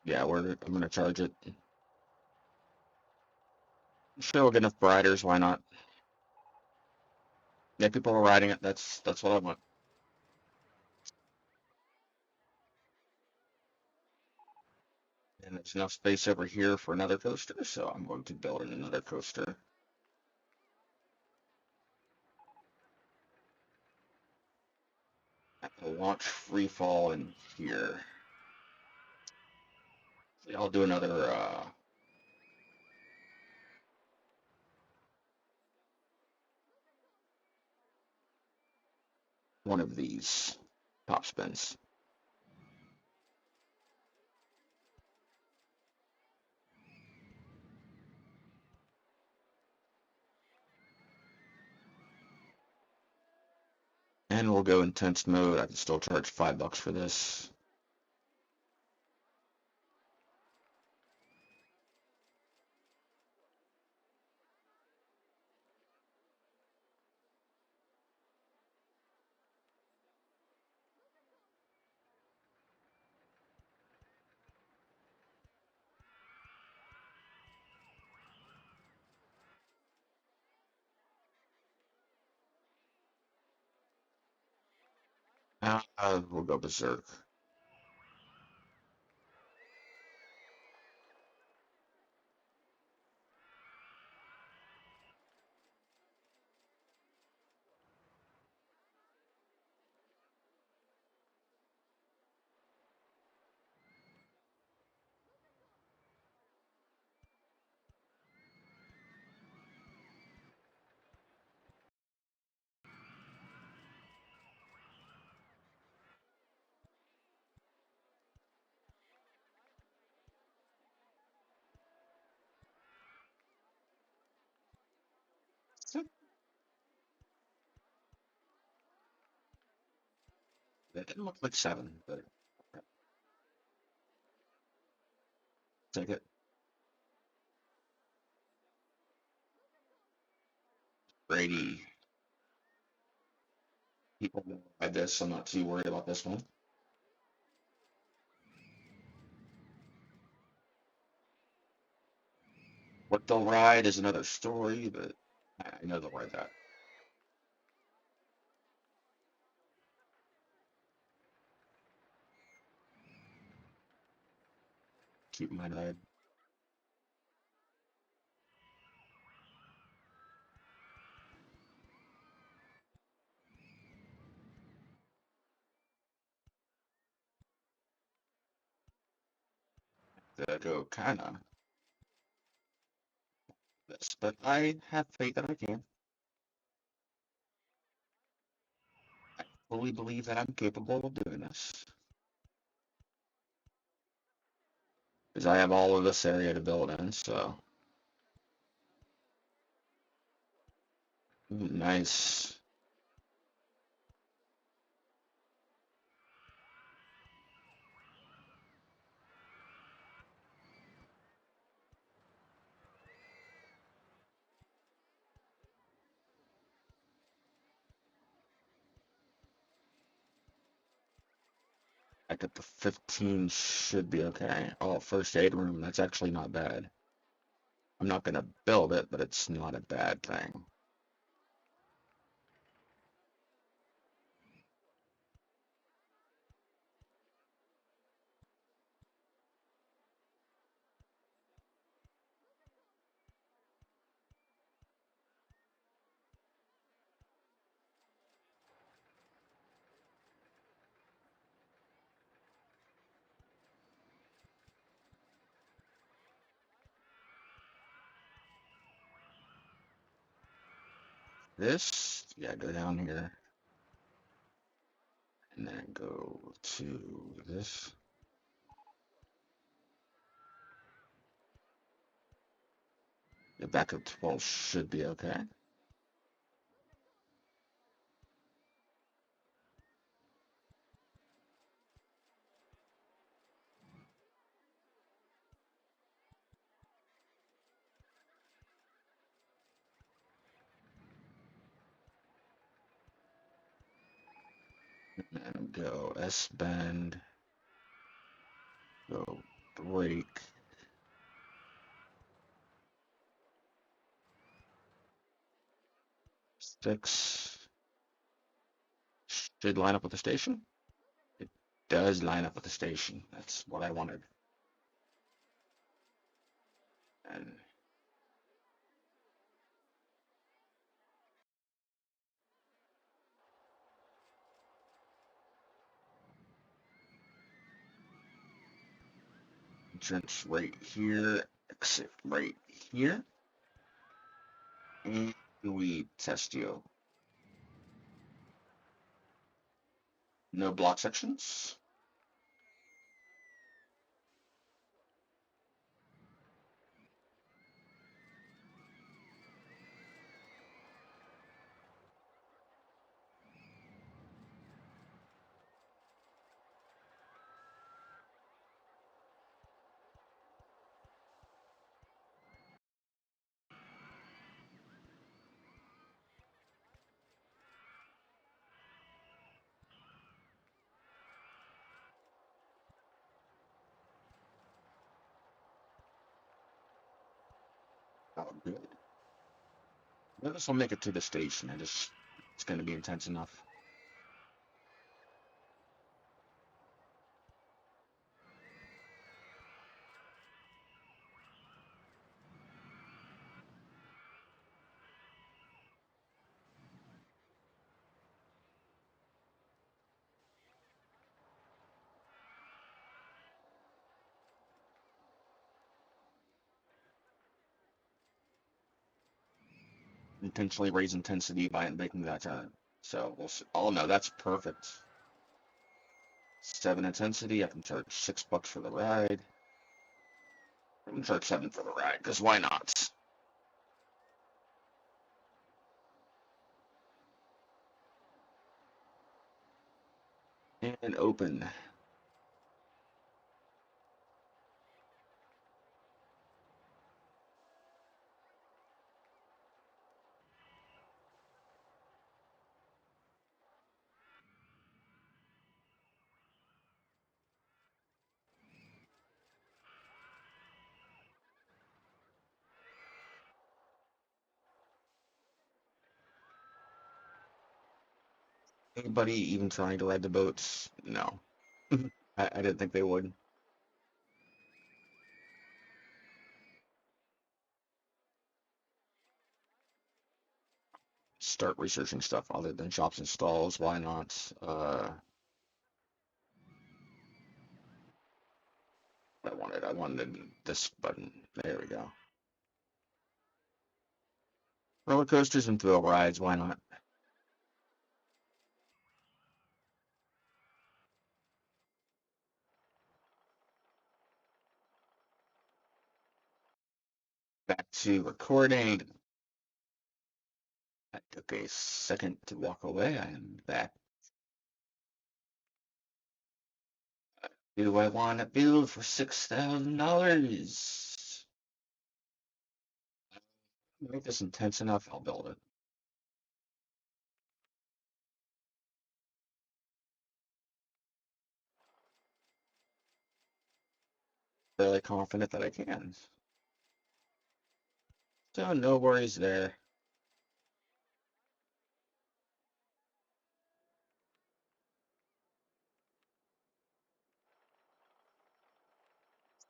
Speaker 1: Yeah, I'm gonna charge it. Sure, we'll get enough riders. Why not? Yeah, people are riding it. That's what I want. And there's enough space over here for another coaster, so I'm going to build another coaster. I'll launch free fall in here. Yeah, I'll do another one of these top spins. And we'll go intense mode. I can still charge $5 for this. We'll go berserk. That didn't look like 7, but take it. Brady. People will ride this. I'm not too worried about this one. What they'll ride is another story, but I know they'll ride that. Keep in mind ride. Go kinda this, but I have faith that I can. I fully believe that I'm capable of doing this. Because I have all of this area to build in, so. Ooh, nice. Back at the 15 should be okay. Oh, first aid room. That's actually not bad. I'm not gonna build it, but it's not a bad thing. This, yeah, go down here and then go to this. The back of 12 should be okay. And go S bend, go break. Six should line up with the station. It does line up with the station. That's what I wanted. And entrance right here, exit right here. And we test you. No block sections. Oh, good. This will make it to the station. It's going to be intense enough. Intentionally raise intensity by making that turn. So we'll see. Oh no, that's perfect. 7 intensity. I can charge $6 for the ride. I can charge 7 for the ride because why not? And open. Anybody even trying to ride the boats? No. I didn't think they would. Start researching stuff other than shops and stalls. Why not? I wanted this button. There we go. Roller coasters and thrill rides. Why not? Back to recording. I took a second to walk away. I am back. Do I want to build for $6,000? Make this intense enough, I'll build it. Fairly confident that I can. So no worries there.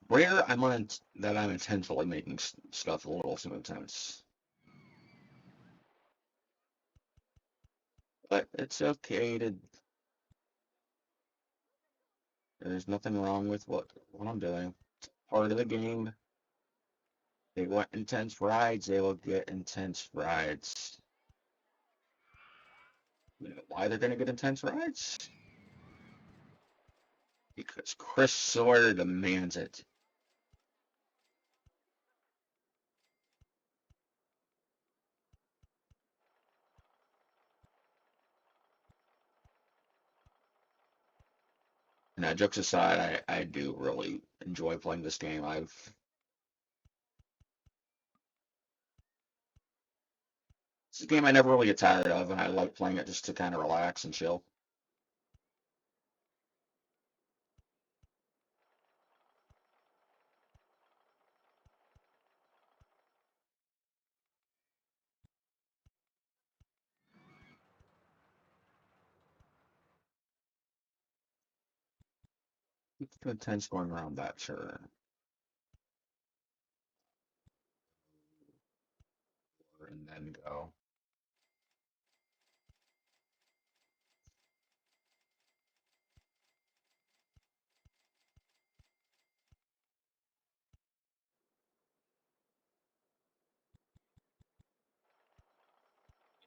Speaker 1: Rare, that I'm intentionally making stuff a little too intense. But it's okay to. There's nothing wrong with what I'm doing. It's part of the game. They want intense rides, they will get intense rides. You know why they're gonna get intense rides? Because Chris Sawyer demands it. And jokes aside, I do really enjoy playing this game. It's a game I never really get tired of, and I like playing it just to kind of relax and chill. It's too intense going around that, sure. And then go.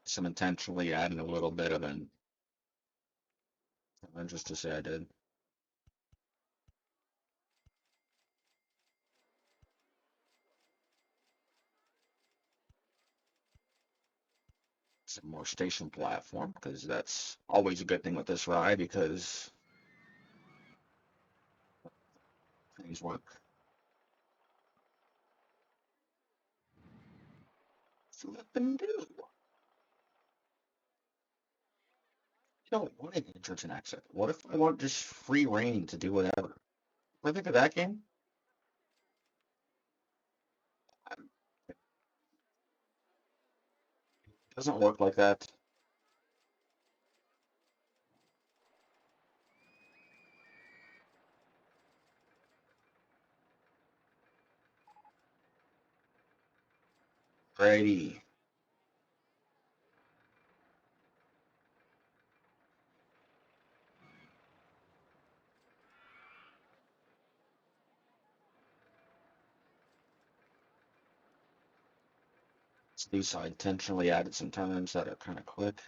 Speaker 1: Some intentionally adding a little bit of an just to say I did. Some more station platform because that's always a good thing with this ride because things work. Flip and do. You don't want an entrance and exit. What if I want just free reign to do whatever? I think of that game. It doesn't work like that. Alrighty. So I intentionally added some turns that are kind of quick,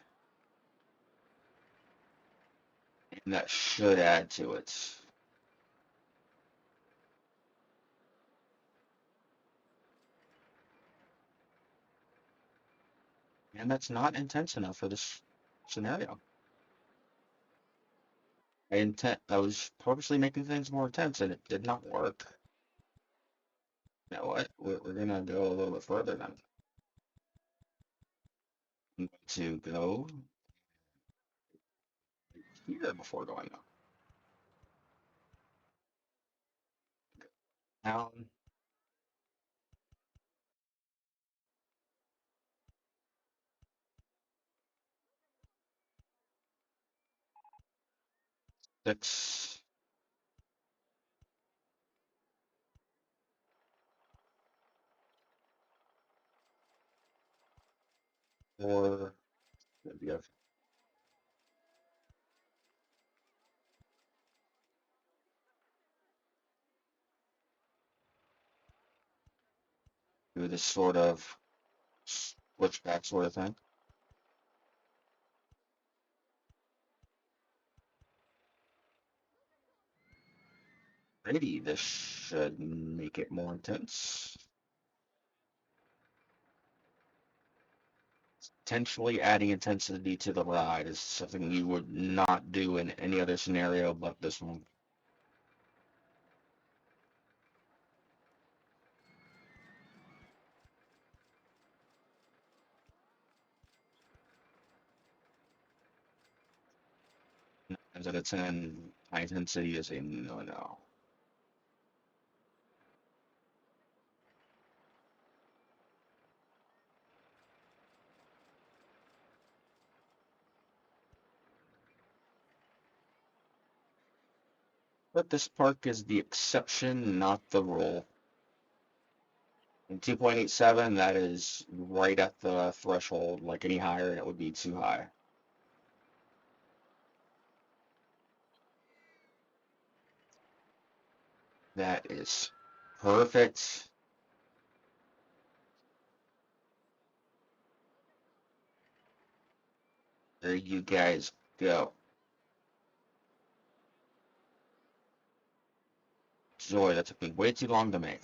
Speaker 1: and that should add to it. And that's not intense enough for this scenario. I was purposely making things more intense, and it did not work. You know what? We're gonna go a little bit further then. I'm going to go here before going up. Down, 6, 4. Maybe I do this sort of switchback sort of thing. Alrighty, this should make it more intense. Potentially adding intensity to the ride is something you would not do in any other scenario but this one. As out of 10, high intensity is a no-no. But this park is the exception, not the rule. In 2.87, that is right at the threshold. Like any higher, it would be too high. That is perfect. There you guys go. Joy, that took me way too long to make.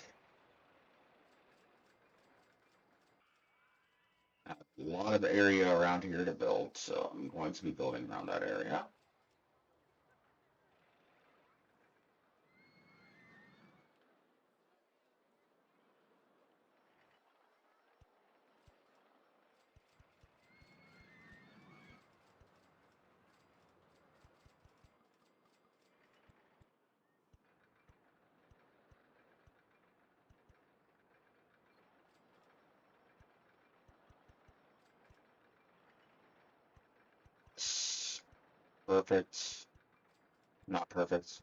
Speaker 1: I have a lot of area around here to build, so I'm going to be building around that area. Perfect. Not perfect.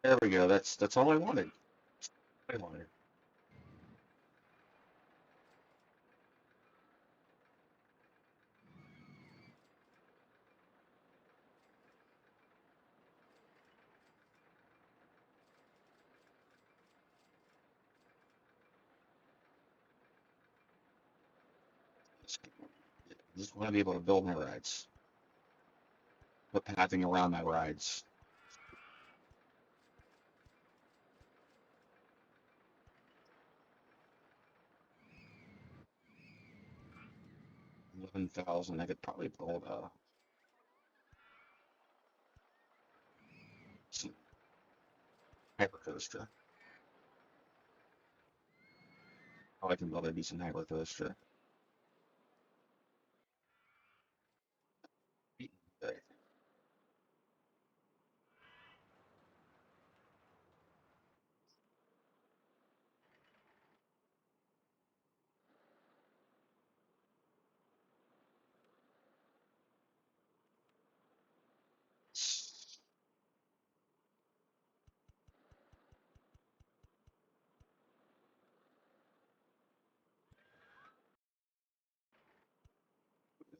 Speaker 1: There we go. That's all I wanted. I wanted. Just want to be able to build my rides. Put pathing around my rides. 11,000. I could probably build some hypercoaster. Oh, I can build a decent hypercoaster. Okay.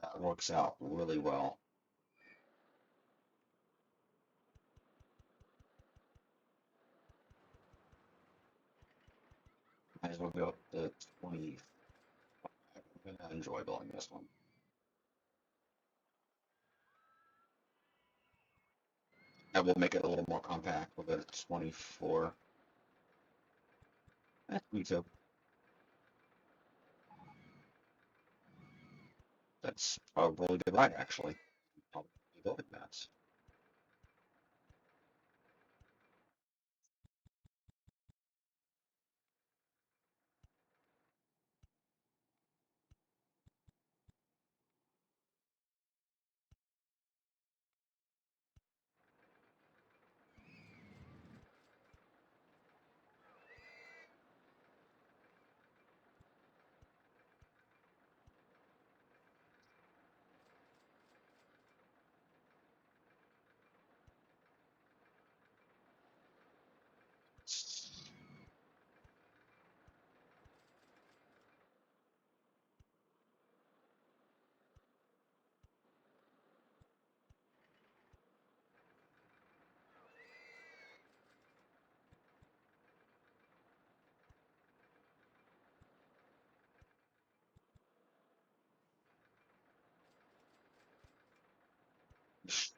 Speaker 1: That works out really well. Might as well go up to 20. I'm gonna enjoy building this one. I will make it a little more compact with a 24. Me too. That's a really good ride, actually. I'll be building that.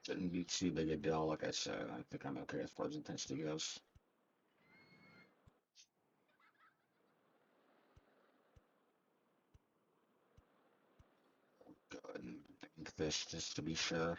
Speaker 1: Shouldn't be too big a deal, like I said. I think I'm okay as far as intensity goes. Go ahead and think this just to be sure.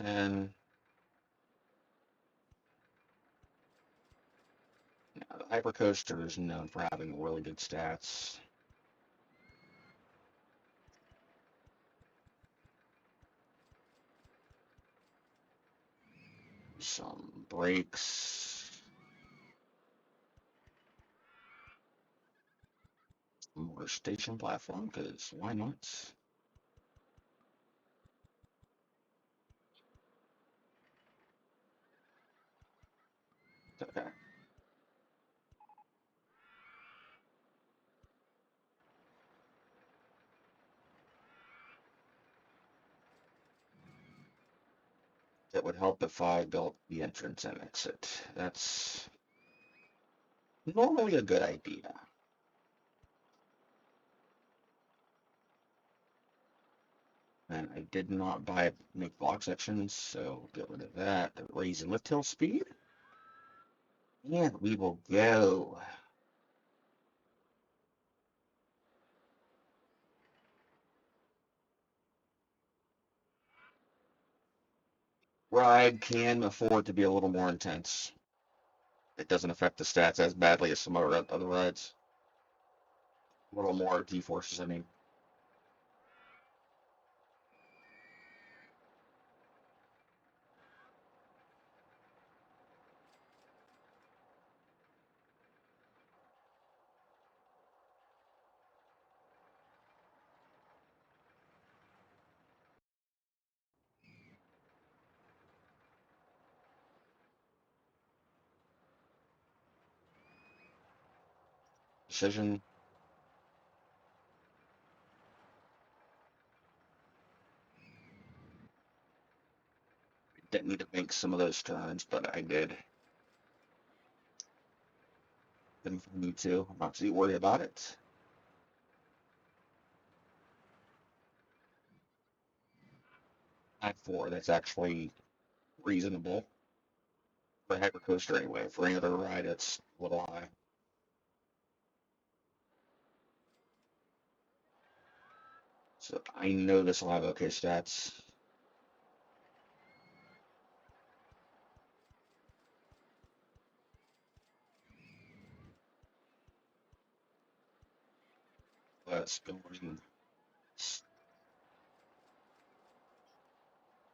Speaker 1: 10. Now, the Hypercoaster is known for having really good stats. Some brakes. More station platform, because why not? Okay. It would help if I built the entrance and exit. That's normally a good idea. And I did not buy make block sections, so get rid of that. The raise and lift hill speed. And we will go. Ride can afford to be a little more intense. It doesn't affect the stats as badly as some other rides. A little more G-forces, I mean. Decision. Didn't need to make some of those turns, but I did. Didn't need to. I'm not too worried about it. At 4, that's actually reasonable for a hypercoaster anyway. For any other ride, it's a little high. So I know this will have okay stats. Let's go in speed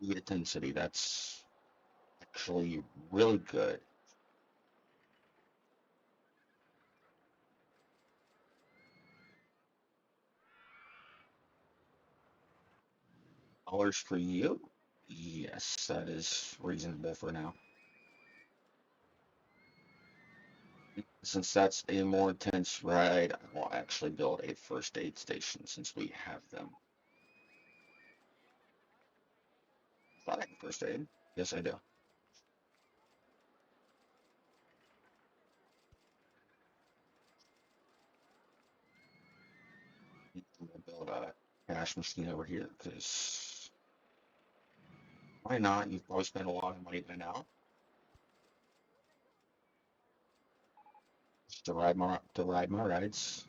Speaker 1: intensity. That's actually really good. Dollars for you? Yes, that is reasonable for now. Since that's a more intense ride, I will actually build a first aid station since we have them. Thought I had first aid. Yes, I do. We'll build a cash machine over here because why not? You've probably spent a lot of money by now just to ride my rides.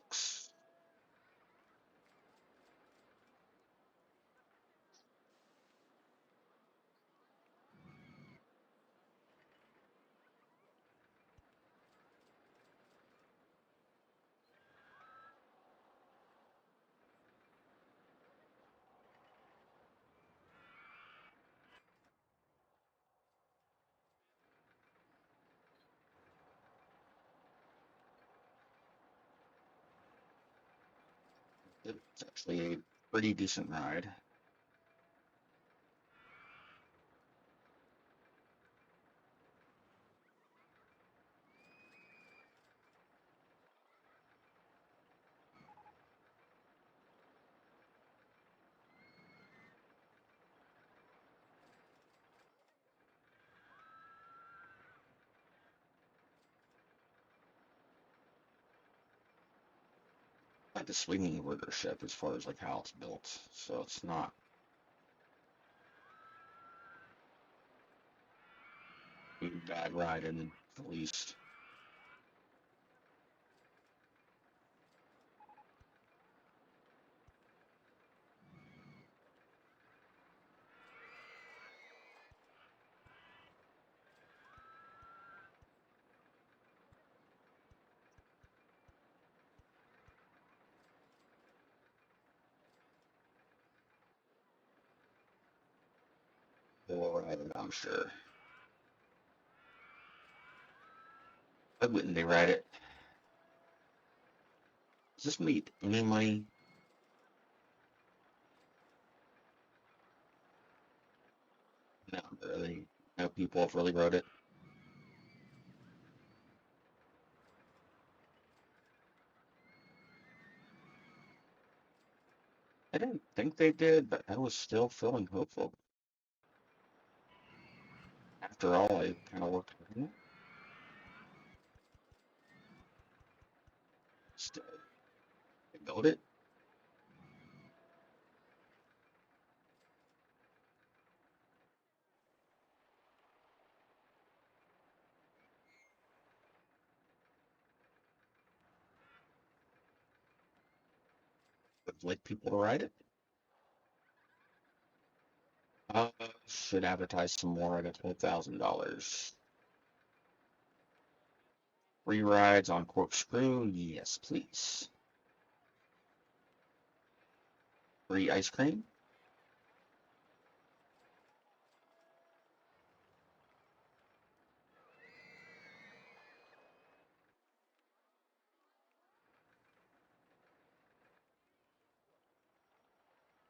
Speaker 1: Conflux. It's actually a pretty decent ride. Like the swinging river ship as far as like how it's built, so it's not Bad ride and the least. Or ride it, I'm sure. Why wouldn't they ride it? Does this meet any money? No, really. No people have really wrote it. I didn't think they did, but I was still feeling hopeful. After all, I kind of worked on it. Still, I built it. Would like people to ride it. Uh, should advertise some more at $12,000. Free rides on Corkscrew? Yes, please. Free ice cream?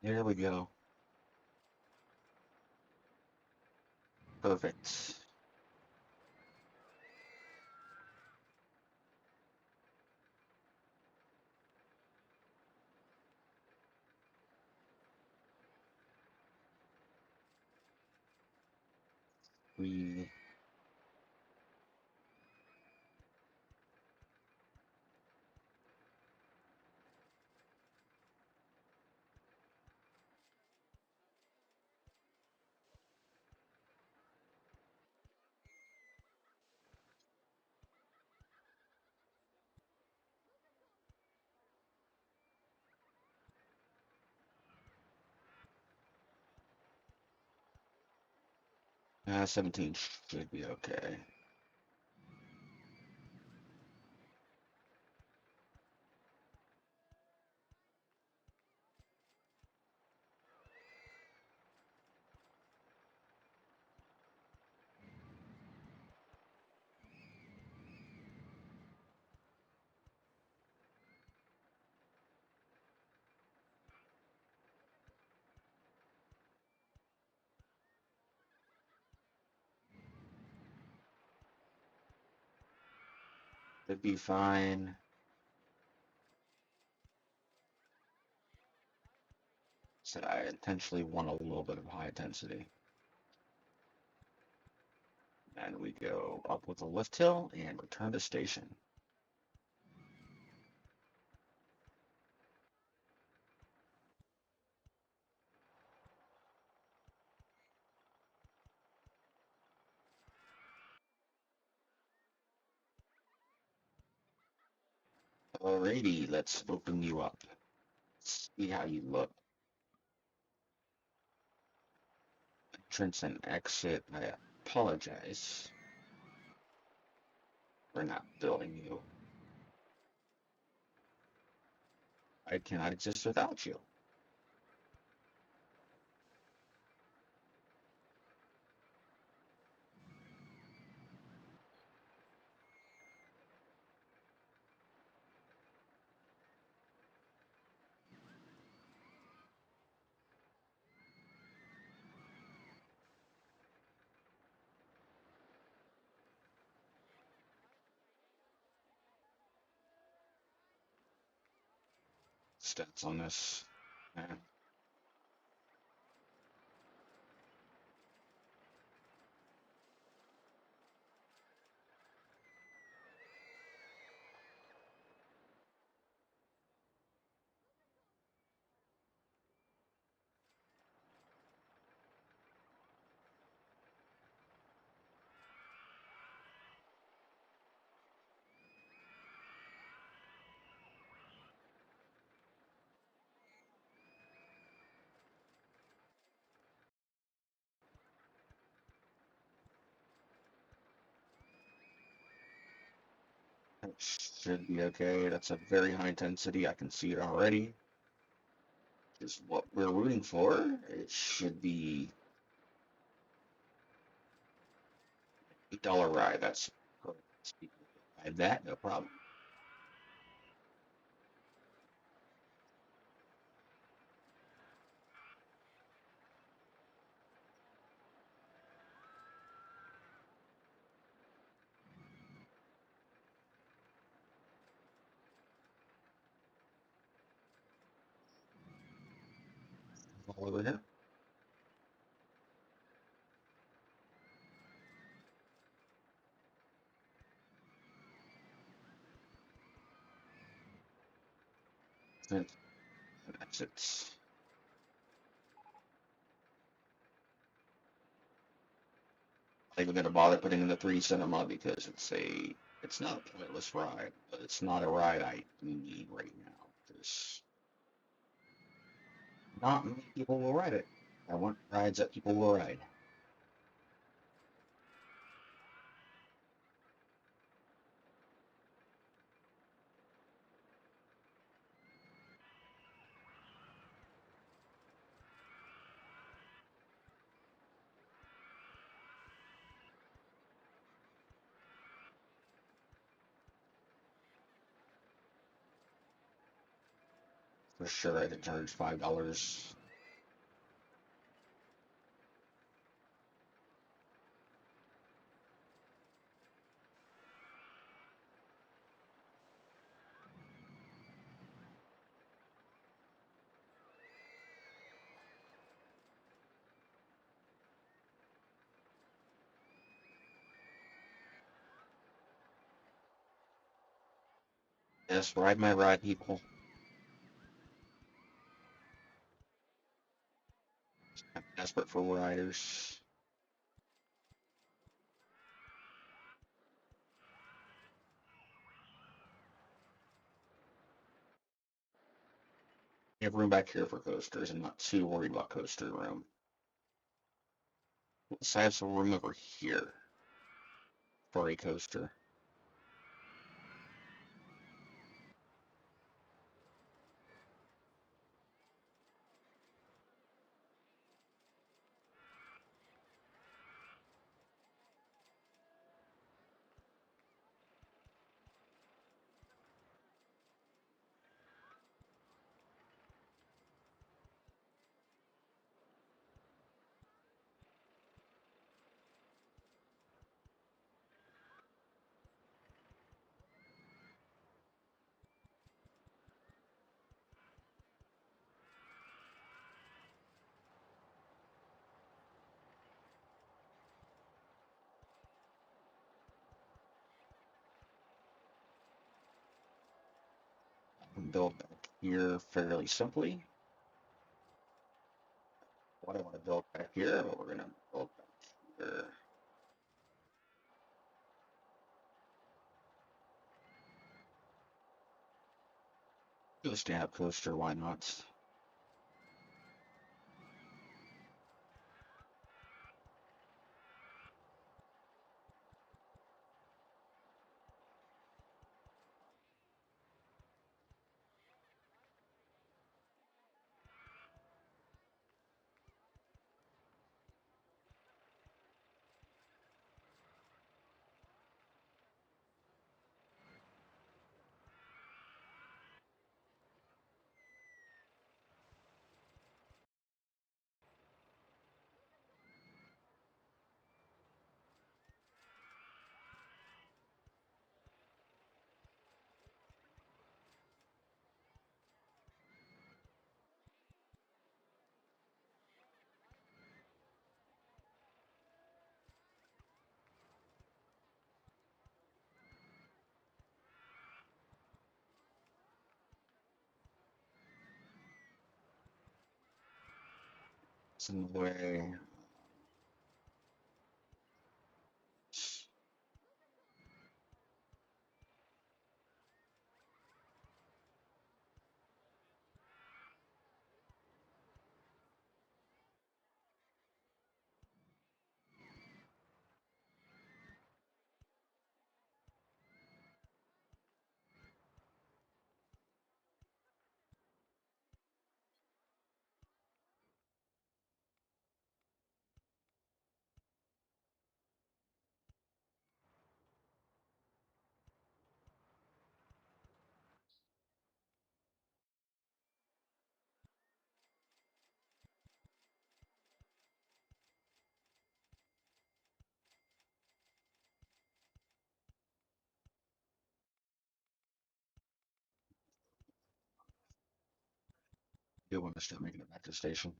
Speaker 1: There we go. Perfect. We uh, 17 should be okay. It'd be fine. Said I intentionally want a little bit of high intensity. And we go up with a lift hill and return to station. Alrighty, let's open you up. See how you look. Entrance and exit. I apologize for not building you. I cannot exist without you. Stats on this. Yeah. Should be okay. That's a very high intensity. I can see it already. Is what we're rooting for. It should be $8 ride. That's perfect. People can ride that, no problem. All over here. And exits. Not even gonna bother putting in the 3 cinema because it's not a pointless ride, but it's not a ride I need right now because not many people will ride it. I want rides that people will ride. For sure, I could charge $5. Yes, ride my ride, people. I'm desperate for riders. I have room back here for coasters. I'm not too worried about coaster room. Let's have some room over here for a coaster. Build back here fairly simply. What I want to build back here, but we're going to build back here. Do a stand-up coaster, why not? It's in the way. Do want to start making it back to the station.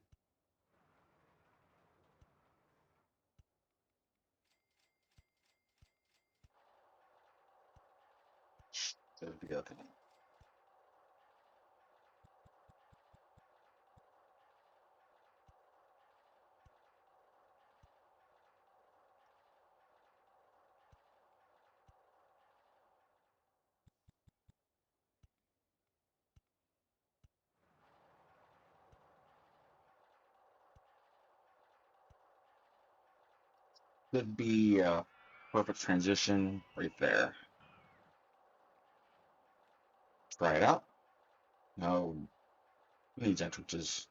Speaker 1: Should be okay. Could be a perfect transition right there. Try it out. No, needs entrances.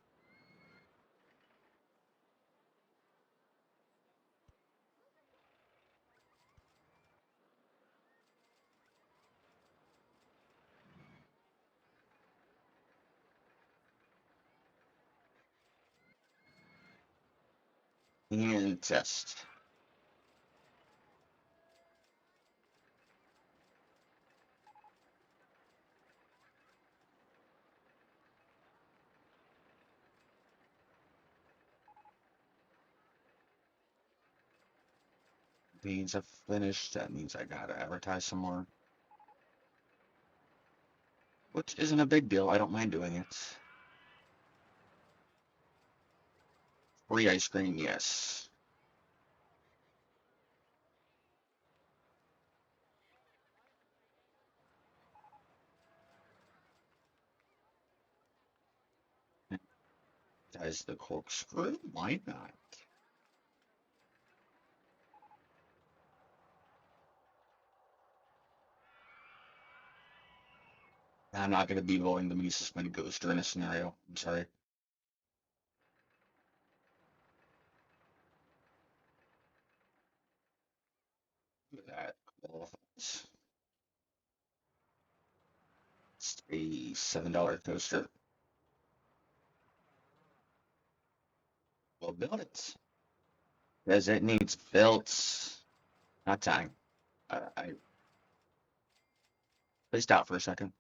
Speaker 1: And test. Means I've finished. That means I gotta advertise some more. Which isn't a big deal. I don't mind doing it. Free ice cream, yes. Advertise the corkscrew? Why not? I'm not gonna be rolling the mini suspended coaster in a scenario. I'm sorry. Look at that. It's a $7 coaster. Well, build it. Because it needs built. Not time. I spaced out for a second.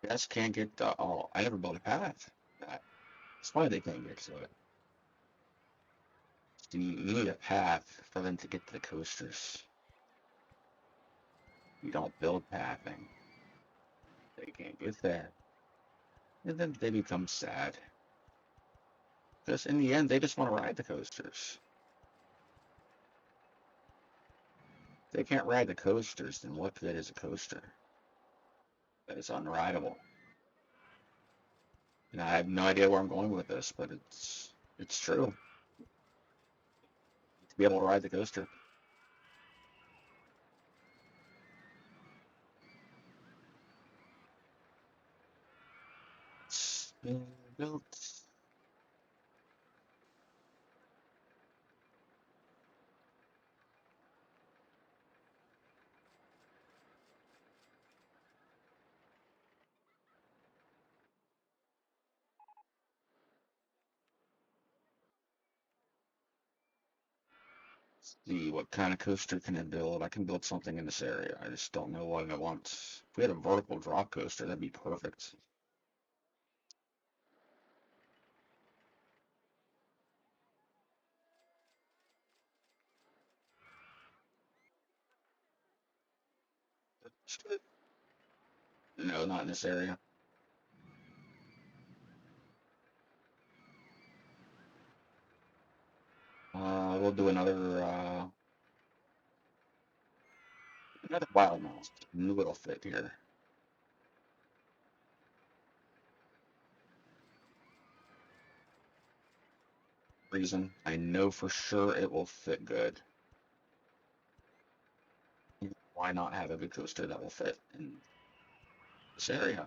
Speaker 1: Guys can't get the. Oh, I never built a path. That's why they can't get to it. You need a path for them to get to the coasters. You don't build pathing. They can't get there. And then they become sad. Because in the end, they just want to ride the coasters. If they can't ride the coasters, then what good is a coaster? That is unrideable. And I have no idea where I'm going with this, but it's true. To be able to ride the coaster. It's been built. See what kind of coaster can I build. I can build something in this area. I just don't know what I want. If we had a vertical drop coaster, that'd be perfect. No, not in this area. We'll do another wild mouse. New it'll fit here. Reason I know for sure it will fit good. Why not have a big coaster that will fit? And this area.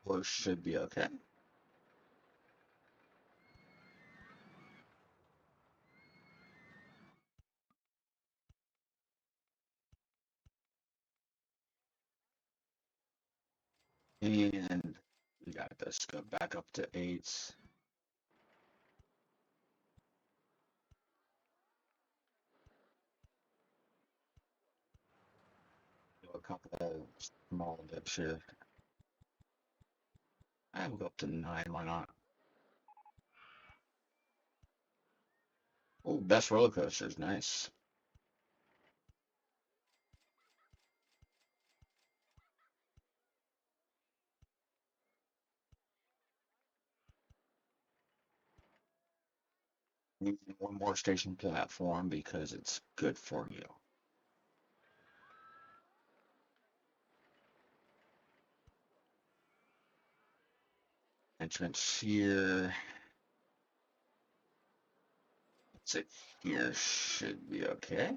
Speaker 1: Or should be okay. And we got this. Go back up to 8. Do a couple small dips here. I will go up to 9. Why not? Oh, best roller coasters. Nice. Need one more station platform because it's good for you. Entrance here. Exit here should be okay.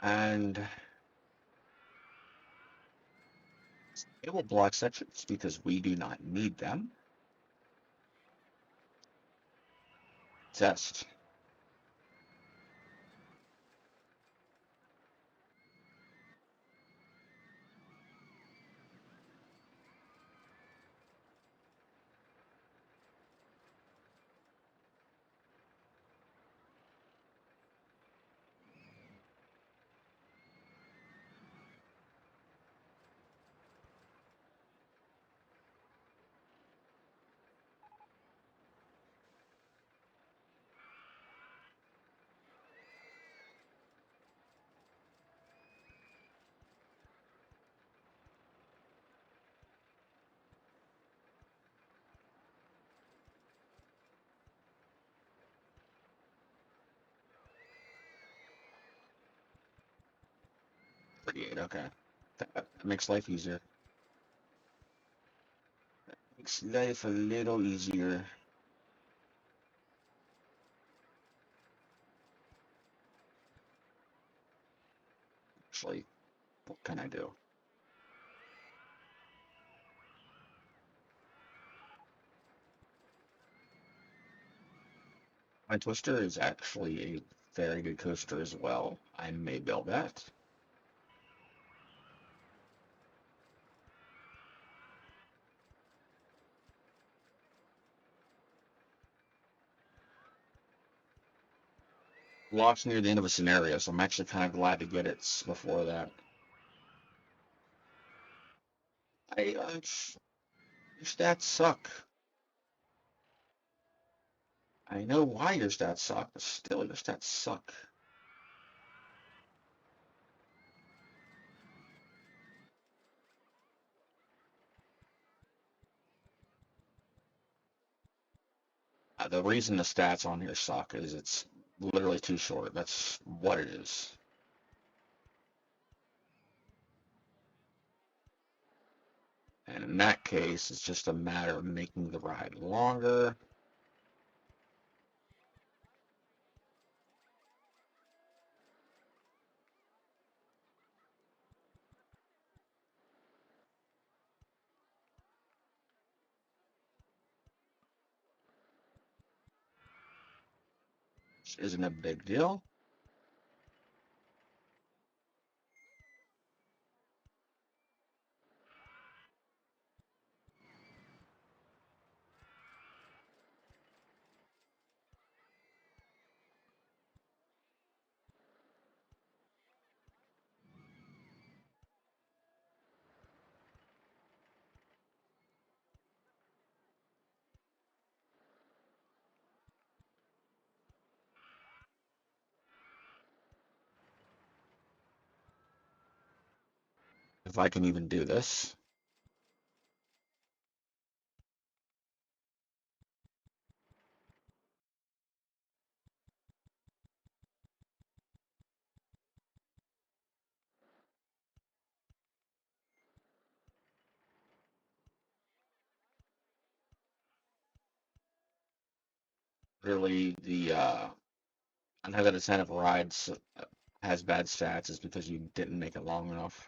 Speaker 1: And table block sections because we do not need them. Test. Create, okay. That makes life easier. Makes life a little easier. Actually, what can I do? My Twister is actually a very good coaster as well. I may build that. Locks near the end of a scenario, so I'm actually kind of glad to get it before that. Your stats suck. I know why your stats suck, but still, your stats suck. The reason the stats on here suck is it's literally too short. That's what it is. And in that case, it's just a matter of making the ride longer. Which isn't a big deal. if I can even do this. Really, the 9 out of 10 of rides has bad stats is because you didn't make it long enough.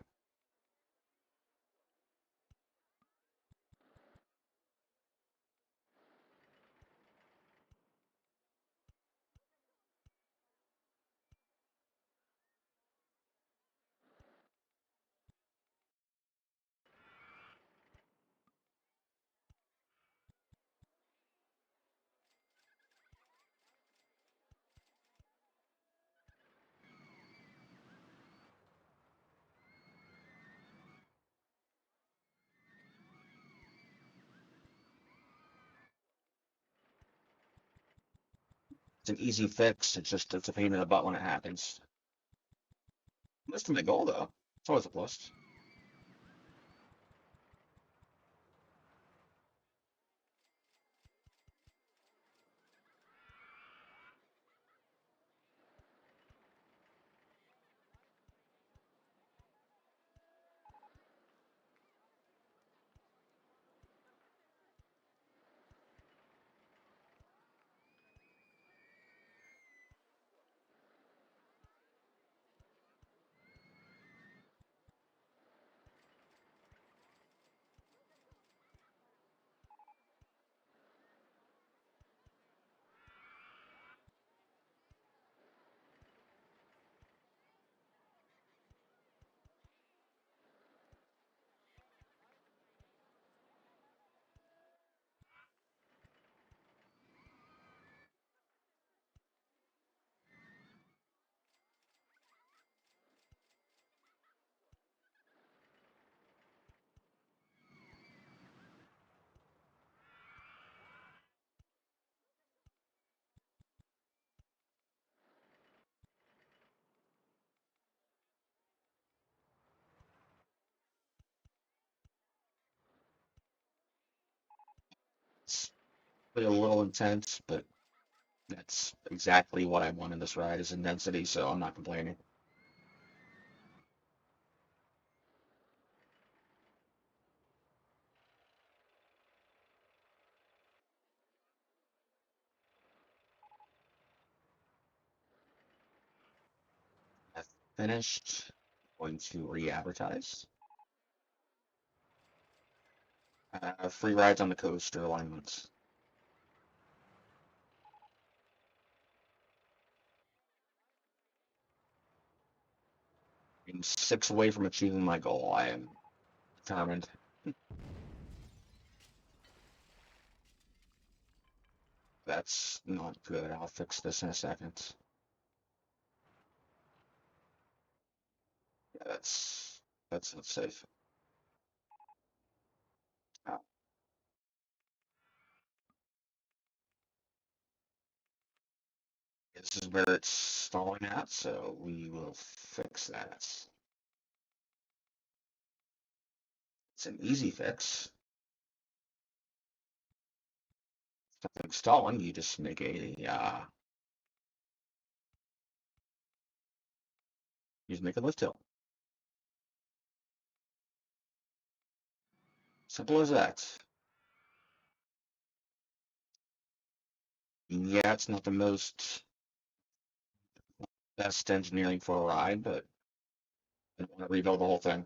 Speaker 1: It's an easy fix. It's a pain in the butt when it happens. That's my goal though. It's always a plus. It's a little intense, but that's exactly what I want in this ride is intensity, so I'm not complaining. I've finished. Going to re-advertise. Free rides on the coaster alignments. I'm 6 away from achieving my goal. I am determined. That's not good. I'll fix this in a second. Yeah, that's not safe. Uh, this is where it's stalling at, so we will fix that. It's an easy fix. Something stalling, you just make you just make a lift hill. Simple as that. Yeah, it's not the most best engineering for a ride, but I don't want to rebuild the whole thing.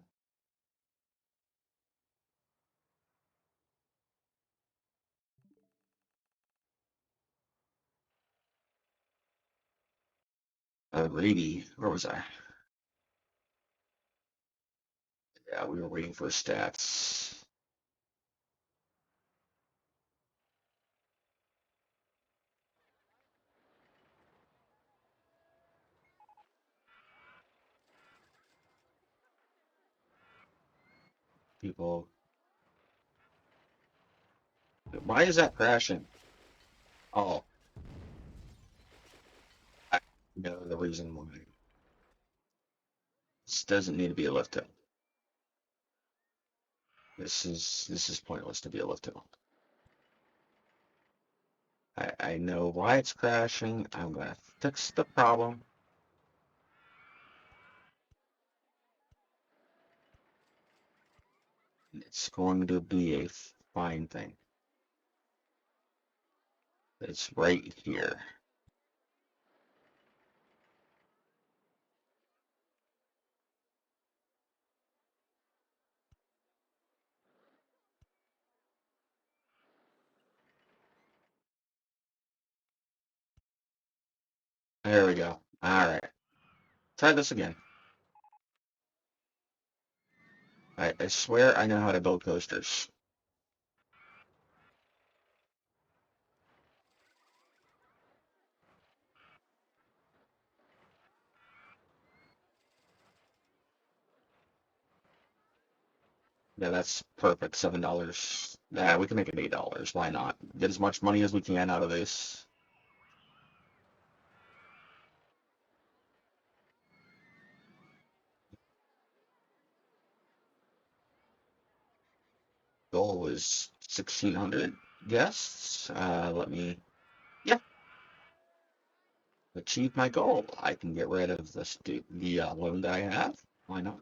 Speaker 1: Greedy. Where was I? Yeah, we were waiting for stats. People. Why is that crashing? Oh, I know the reason why. This doesn't need to be a lift hill. This is pointless to be able to. I know why it's crashing. I'm gonna fix the problem. It's going to be a fine thing. It's right here. There we go. All right. Try this again. I swear I know how to build coasters. Yeah, that's perfect. $7. Yeah, we can make it $8. Why not? Get as much money as we can out of this. Goal is 1,600 guests. Let me, yeah, achieve my goal. I can get rid of the loan that I have. Why not?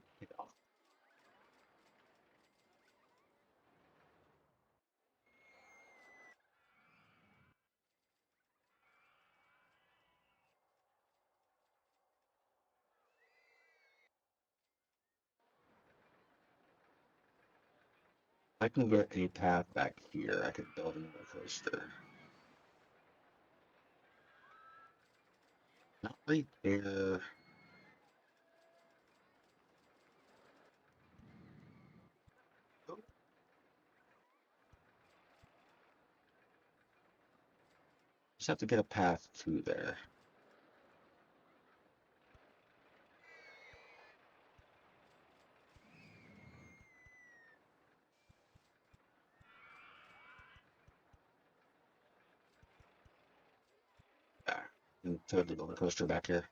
Speaker 1: I can get a path back here. I could build another coaster. Not right there. Oh, just have to get a path to there. Yeah. And totally build a coaster back here.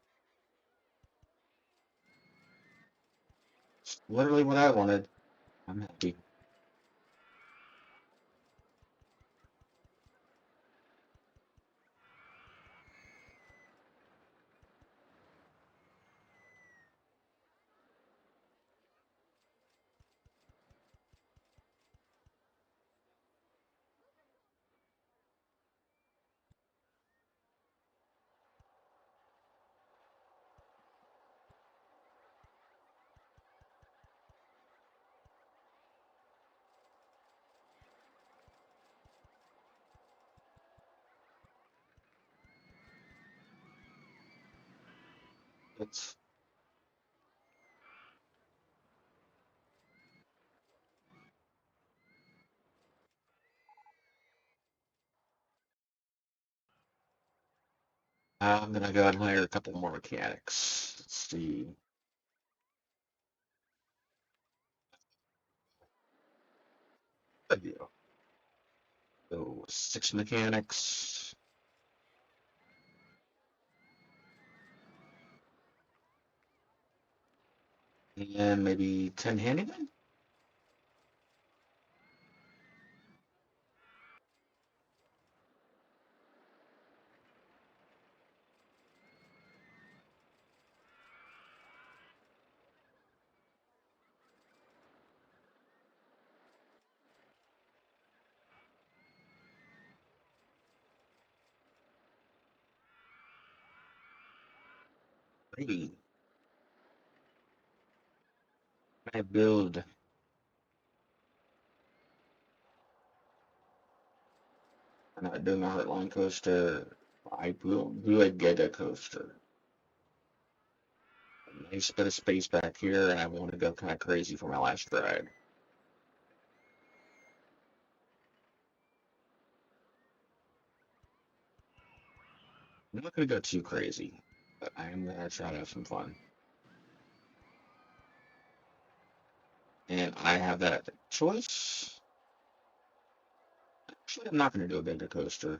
Speaker 1: It's literally what I wanted. I'm happy. It's I'm gonna go and hire a couple more mechanics. Let's see. Good deal. So 6 mechanics and maybe 10 handymen. Maybe I build. I'm not doing a Heartline coaster. I will do a Giga coaster. A nice bit of space back here, and I want to go kind of crazy for my last ride. I'm not gonna go too crazy, but I am gonna try to have some fun. And I have that choice. Actually, I'm not gonna do a Giga coaster.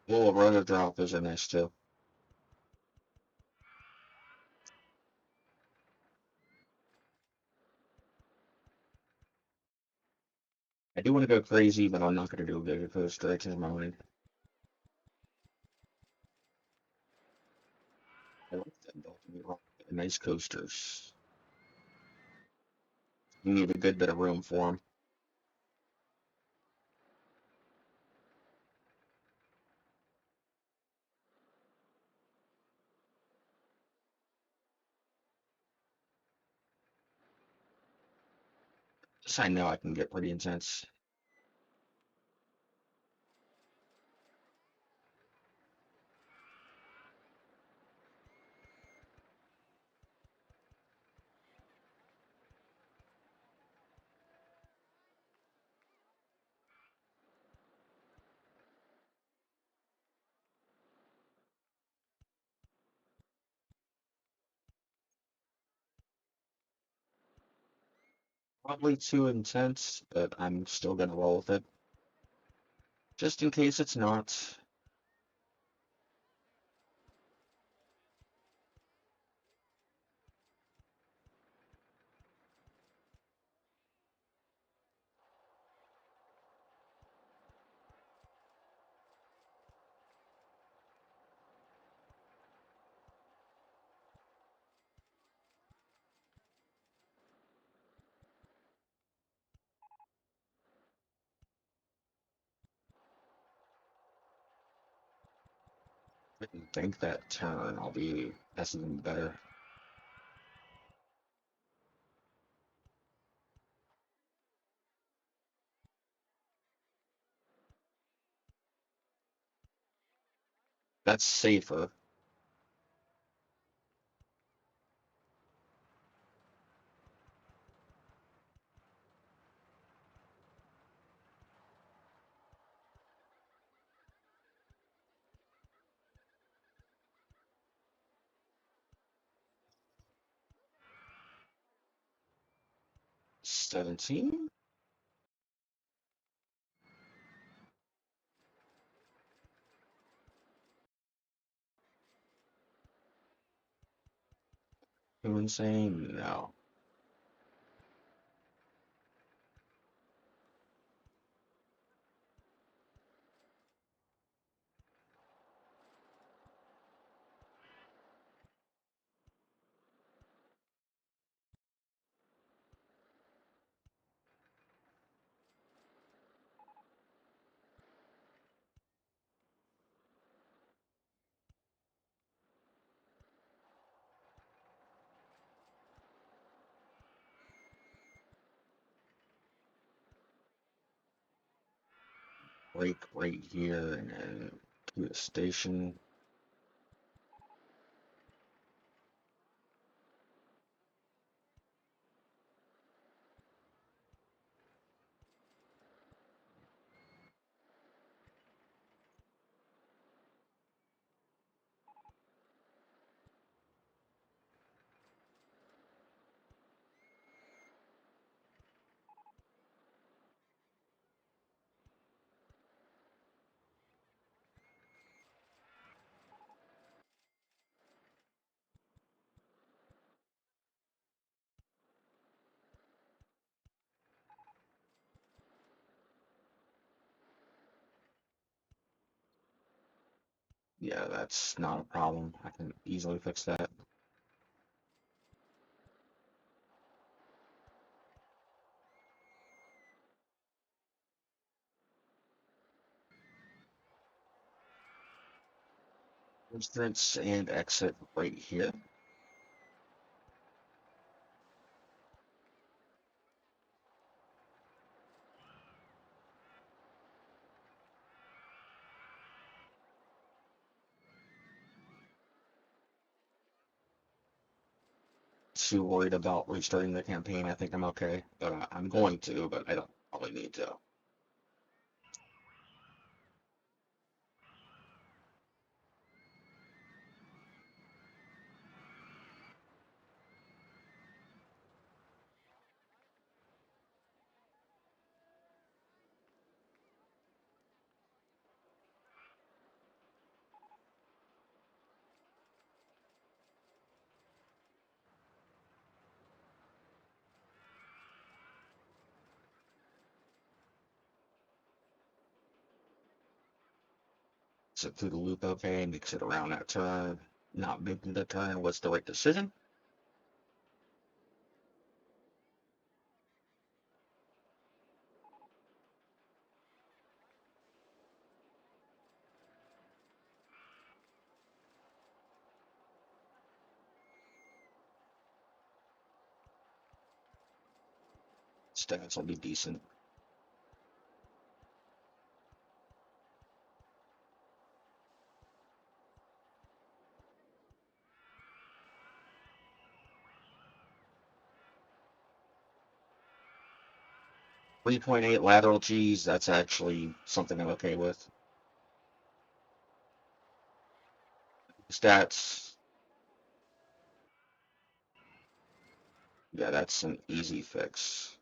Speaker 1: Oh, roller droppers are nice too. I do want to go crazy, but I'm not going to do a bigger coaster. I change my mind. I like them, don't get me wrong. They're nice coasters. You need a good bit of room for them. This I know I can get pretty intense. Probably too intense, but I'm still going to roll with it. Just in case it's not. 'Cause I didn't think that turn. That's even better. That's safer. $17? Too insane? No. Brake right here and then to the station. Yeah, that's not a problem. I can easily fix that. Entrance and exit right here. Too worried about restarting the campaign. I think I'm okay, but I'm going to, but I don't probably need to. it through the loop okay, makes it around that turn. Not making the turn was the right decision. Stats will be decent. 3.8 lateral Gs, that's actually something I'm okay with. Stats, yeah, that's an easy fix.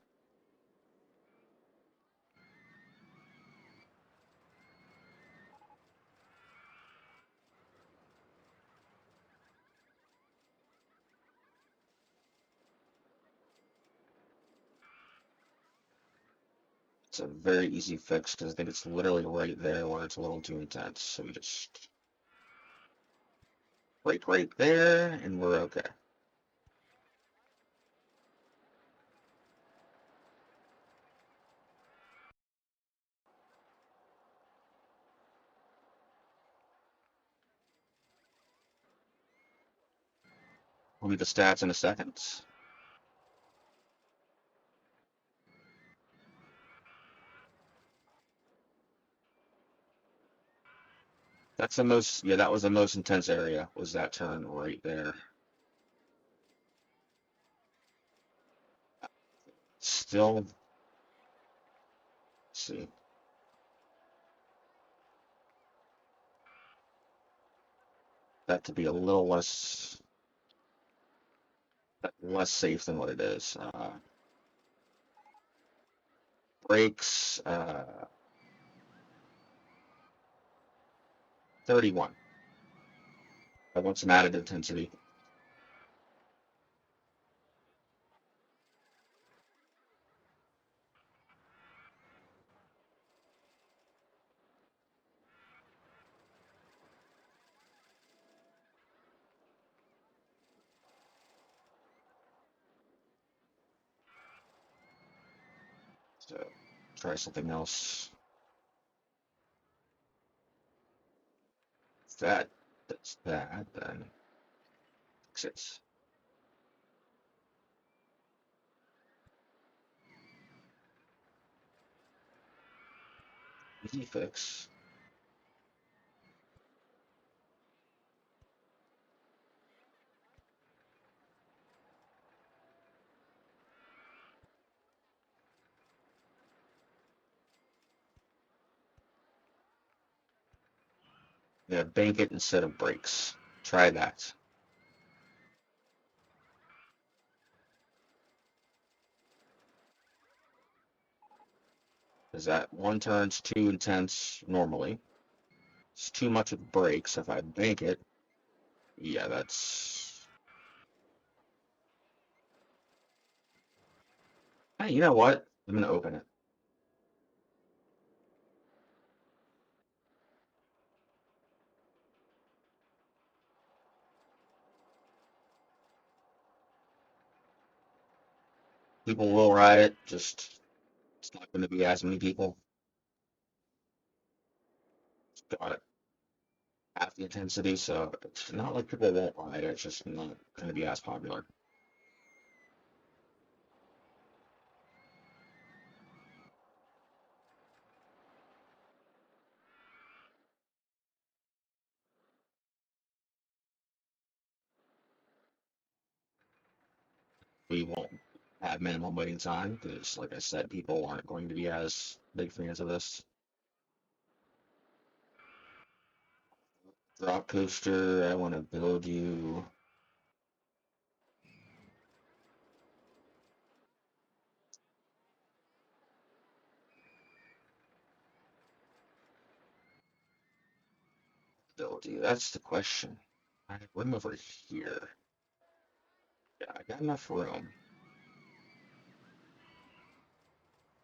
Speaker 1: It's a very easy fix because I think it's literally right there where it's a little too intense. So we just break right there and we're okay. We'll be the stats in a second. That's the most, yeah, that was the most intense area, was that turn right there. Still, let's see, that to be a little less safe than what it is. Brakes, 31. I want some added intensity. So try something else. If that does that, then fix it. Easy fix. Yeah, bank it instead of brakes. Try that. Because that one turn's too intense normally. It's too much with brakes. If I bank it, yeah, that's. Hey, you know what? I'm gonna open it. People will ride it, just it's not going to be as many people. It's got it half the intensity, so it's not like people won't ride it. It's just not going to be as popular. We won't have minimum waiting time because, like I said, people aren't going to be as big fans of this. Drop coaster, I want to build you. Build you. That's the question. I have room over here. Yeah, I got enough room.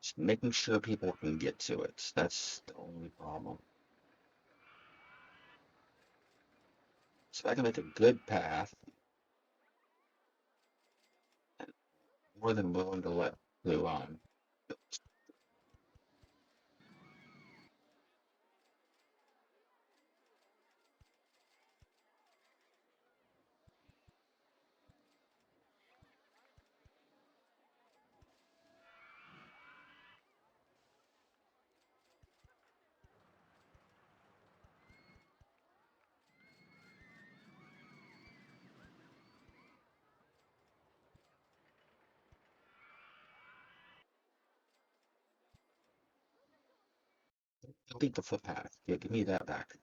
Speaker 1: Just making sure people can get to it. That's the only problem. So I can make a good path, and more than willing to let Blue on. Delete the footpath. Yeah, give me that back.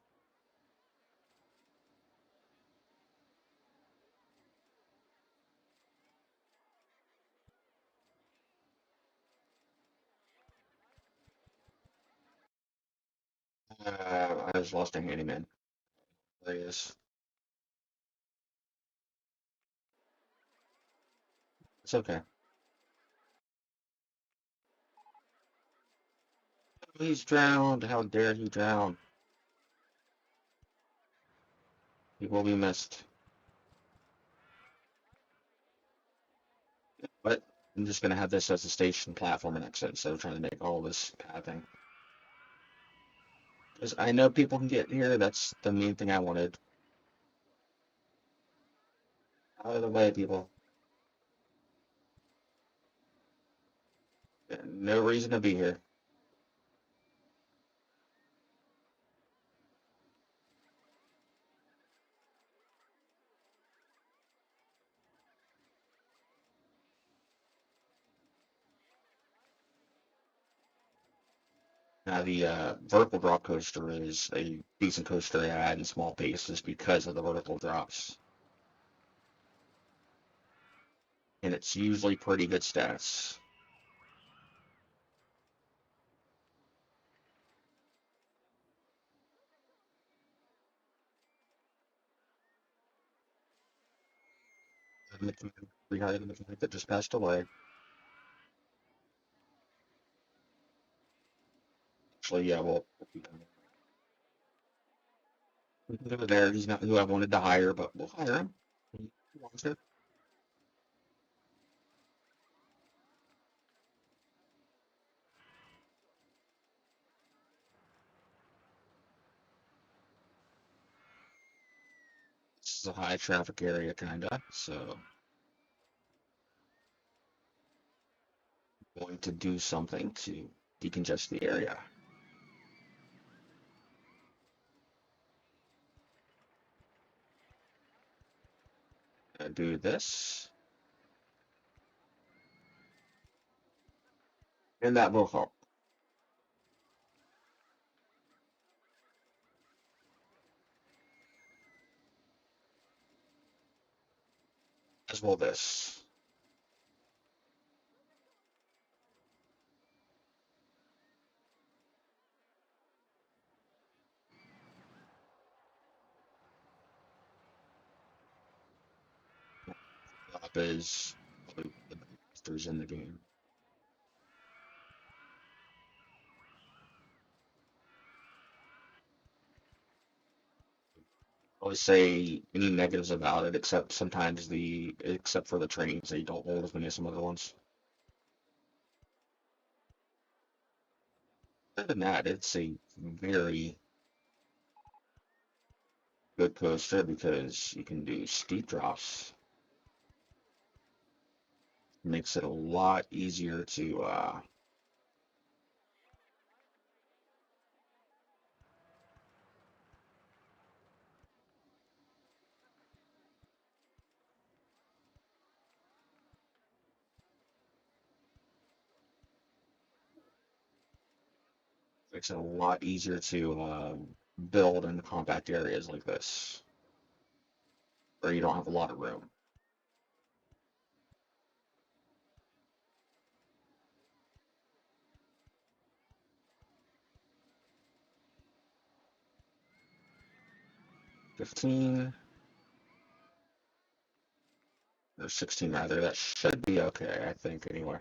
Speaker 1: I just lost a handyman. There he is. It's okay. He's drowned. How dare he drown? He will be missed. But I'm just gonna have this as a station platform and exit instead of trying to make all this pathing. Because I know people can get here. That's the main thing I wanted. Out of the way, people. No reason to be here. Now the vertical drop coaster is a decent coaster to add in small pieces because of the vertical drops. And it's usually pretty good stats. We had a mechanic that just passed away. Actually, yeah, well, we can go there. He's not who I wanted to hire, but we'll hire him. He wants it. This is a high traffic area, kinda. So, I'm going to do something to decongest the area. Do this, and that will help. As will this. Up is probably the best in the game. Always say any negatives about it, except sometimes except for the trains, they don't hold as many as some other ones. Other than that, it's a very good coaster because you can do steep drops. Makes it a lot easier to build in compact areas like this, where you don't have a lot of room. 15 or 16 rather, that should be okay, I think, anyway.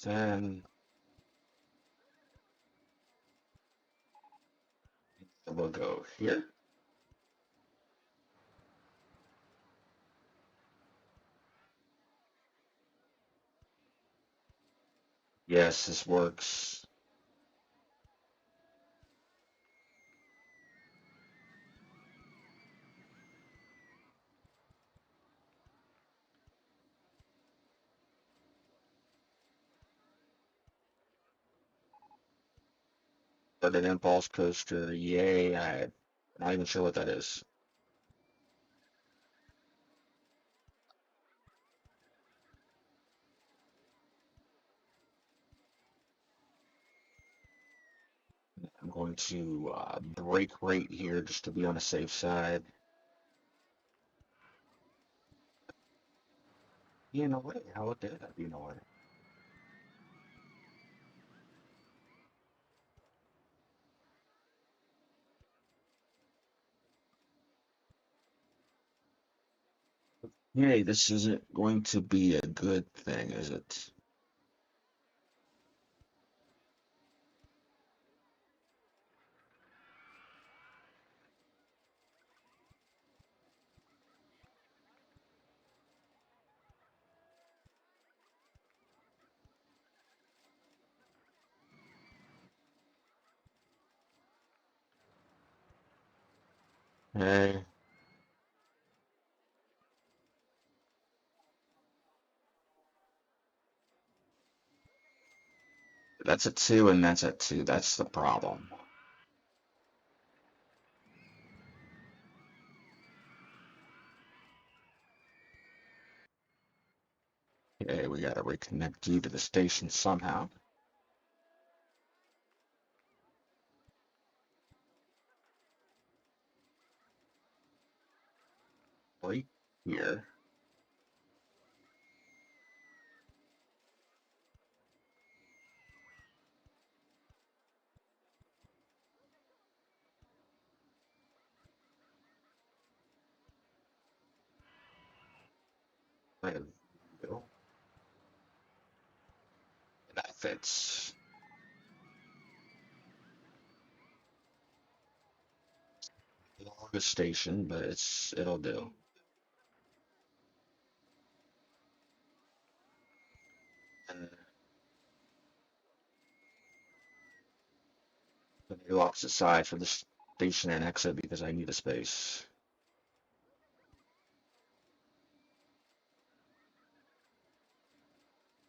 Speaker 1: Then we'll go here. Yes, this works. But an impulse coaster, yay! I'm not even sure what that is. I'm going to break right here just to be on the safe side. You know what? How did that? You know what? Hey, this isn't going to be a good thing, is it? Hey, that's a two and that's a two. That's the problem. Okay, we gotta reconnect you to the station somehow. Right here. There we go. That fits. Longest station, but it'll do. And the new opposite side for the station and exit because I need a space.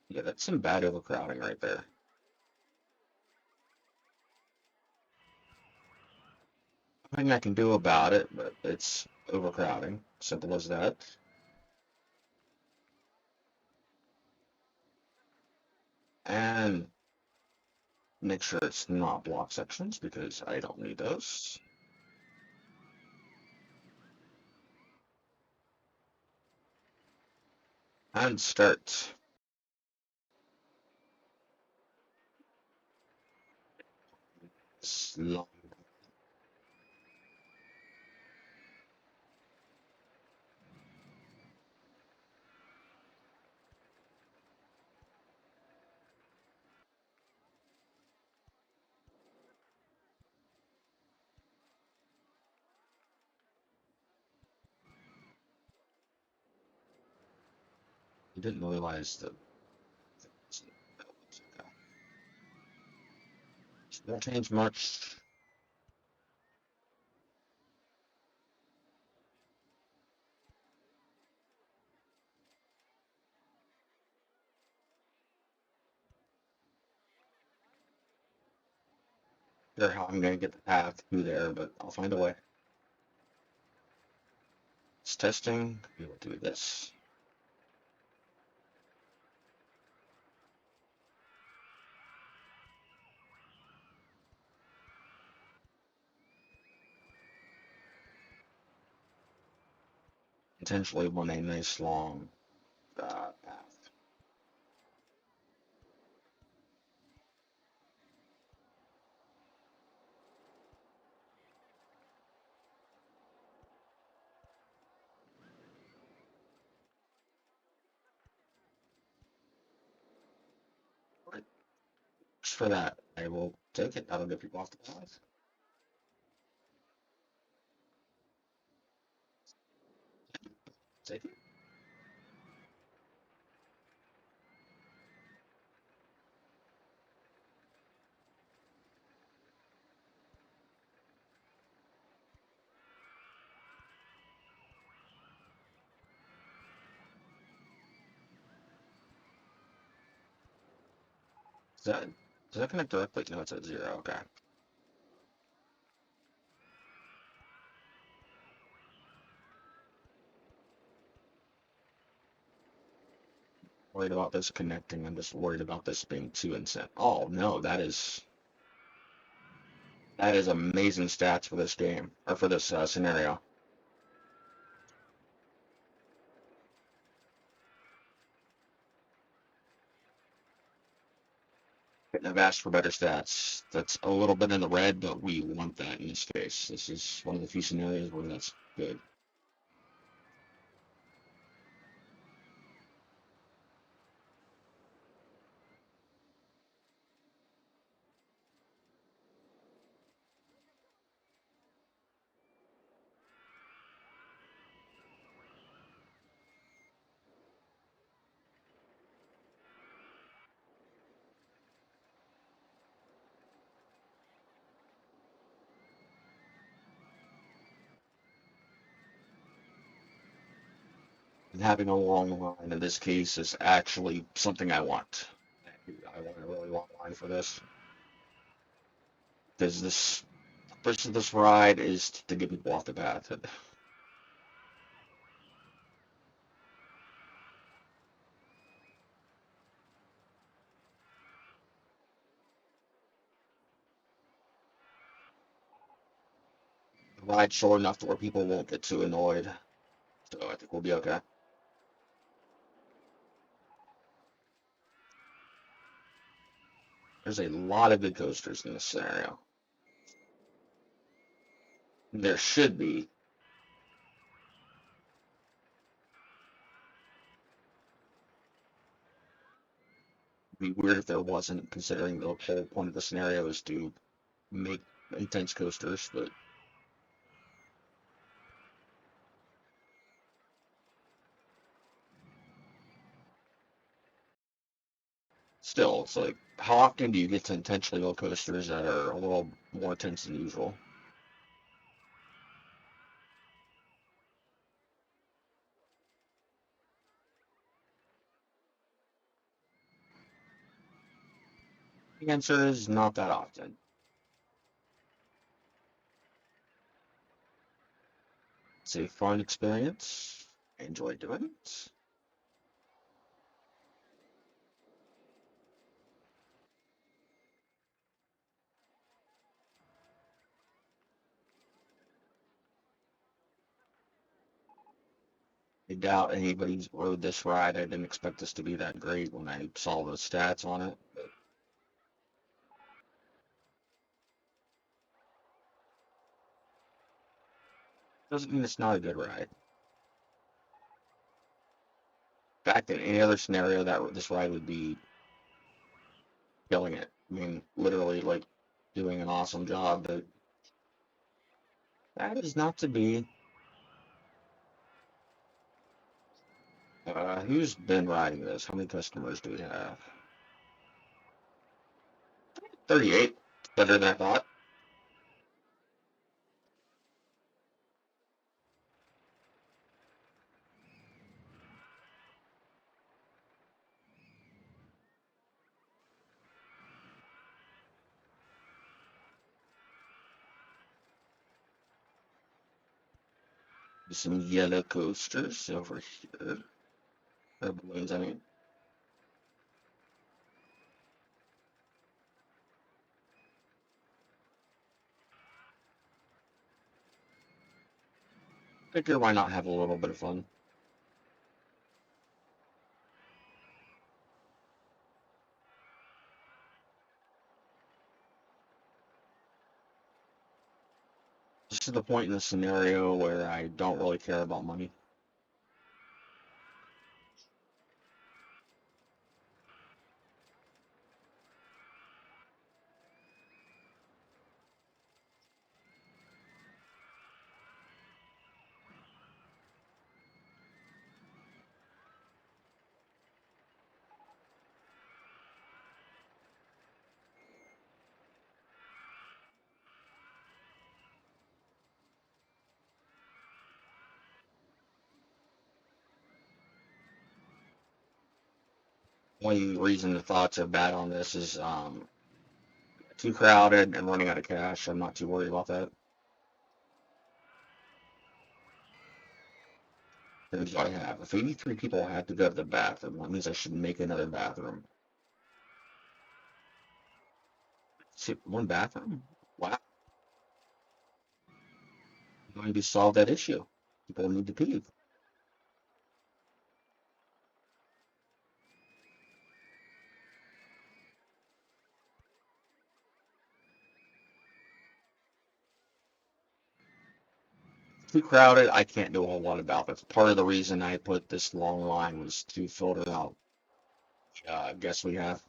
Speaker 1: Yeah, that's some bad overcrowding right there. Nothing I can do about it, but it's overcrowding. Simple as that. And make sure it's not block sections because I don't need those. And start. Slow. I didn't realize that. Won't change much. Sure how I'm gonna get the path through there, but I'll find a way. It's testing. We will do this. Intentionally want a nice long path. Thanks for that. I will take it. That'll get people off the path. Take it. Does that connect directly? No, it's at 0. Okay. Worried about this connecting. I'm just worried about this being too insane. Oh no, that is amazing stats for this game or for this scenario. Couldn't have asked for better stats. That's a little bit in the red, but we want that in this case. This is one of the few scenarios where that's good. And having a long line in this case is actually something I want. I want a really long line for this because this purpose of this ride is to get people off the path. The ride's short enough to where people won't get too annoyed, so I think we'll be okay. There's a lot of good coasters in this scenario. There should be. It'd be weird if there wasn't, considering the whole point of the scenario is to make intense coasters, but still, it's like, how often do you get to intentionally low coasters that are a little more intense than usual? The answer is not that often. It's a fun experience. I enjoy doing it. I doubt anybody's rode this ride. I didn't expect this to be that great when I saw the stats on it. But doesn't mean it's not a good ride. In fact, in any other scenario, that this ride would be killing it. I mean, literally, like, doing an awesome job. But that is not to be. Who's been riding this? How many customers do we have? 38. Better than I thought. Some yellow coasters over here. Or balloons, I mean. Figure why not have a little bit of fun? This is the point in the scenario where I don't really care about money. Only reason the thoughts are bad on this is too crowded and running out of cash. I'm not too worried about that. Here's what I have. If 83 people had to go to the bathroom, that means I should make another bathroom. See, one bathroom? Wow. Going to solve that issue. People need to pee. Too crowded. I can't do a whole lot about it. Part of the reason I put this long line was to filter out guests we have,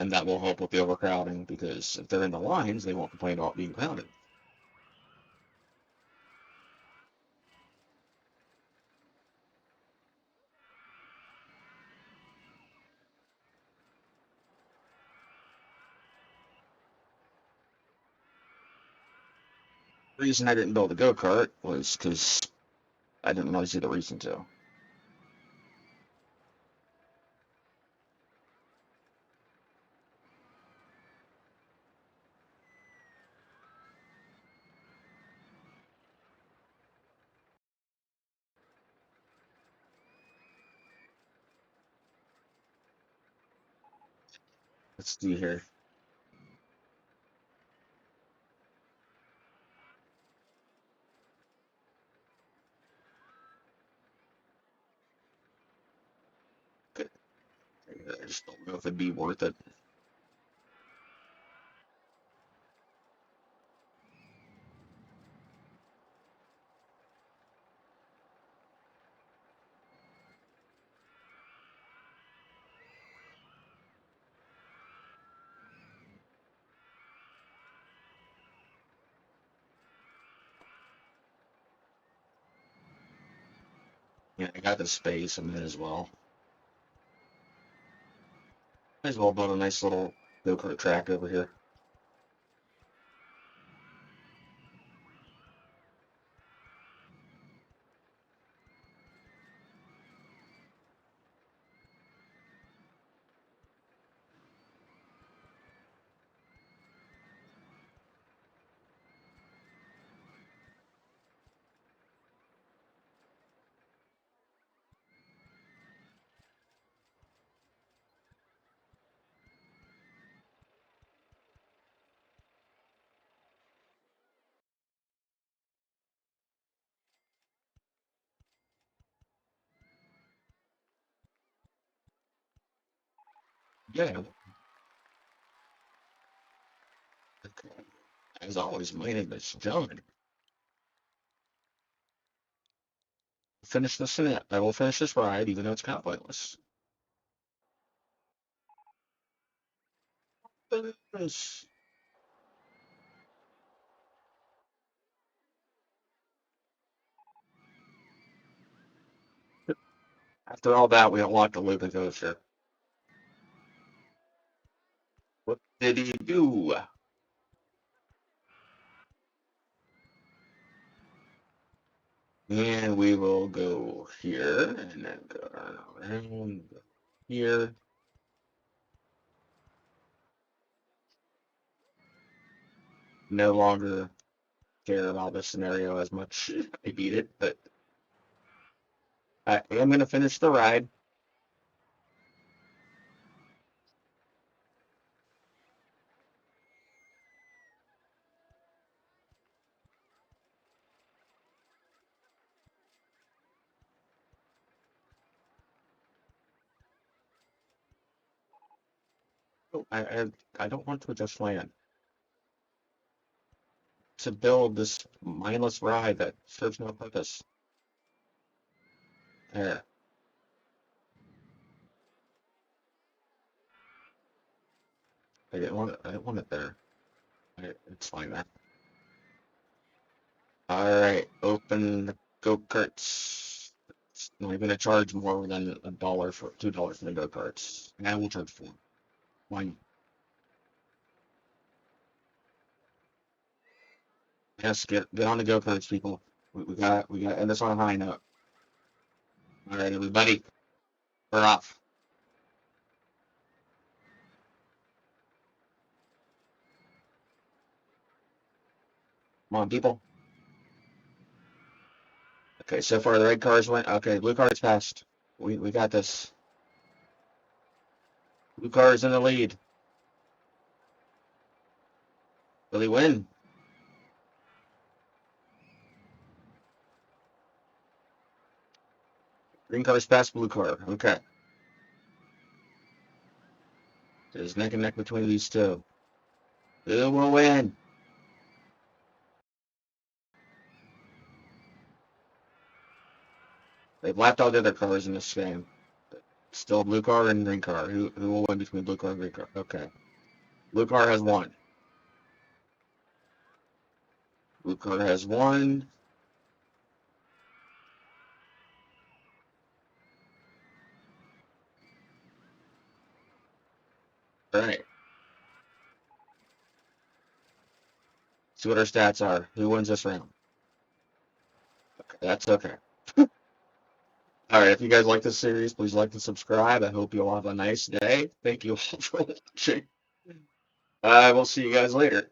Speaker 1: and that will help with the overcrowding because if they're in the lines, they won't complain about being crowded. The reason I didn't build a go-kart was because I didn't really see the reason to. Let's see here. Good. I just don't know if it'd be worth it. Yeah, I got the space. I might as well. Might as well build a nice little go-kart track over here. Yeah. Okay. As always, my name is John. Finish this in it. I will finish this ride, even though it's kind of pointless. Finish. After all that, we unlocked the loop and coaster. What did he do? And we will go here and then go around here. No longer care about this scenario as much. I beat it, but I am going to finish the ride. Oh, I don't want to adjust land to build this mindless ride that serves no purpose. There. I didn't want it. I didn't want it there. It's fine then. All right, open the go-karts. It's not even gonna charge more than $1 for $2 for the go-karts. And I will charge four. One. Yes, get on the go-karts, people. We got to end this on a high note. All right, everybody. We're off. Come on, people. Okay, so far the red cars went. Okay, blue cars passed. We got this. Blue cars in the lead. Will he win? Green car's past blue car. Okay. There's neck and neck between these two. Who will win? They've lapped all the other cars in this game. Still blue car and green car. Who will win between blue car and green car? Okay. Blue car has won. Blue car has won. All right. See what our stats are. Who wins this round? Okay, that's okay. All right. If you guys like this series, please like and subscribe. I hope you all have a nice day. Thank you all for watching. We'll see you guys later.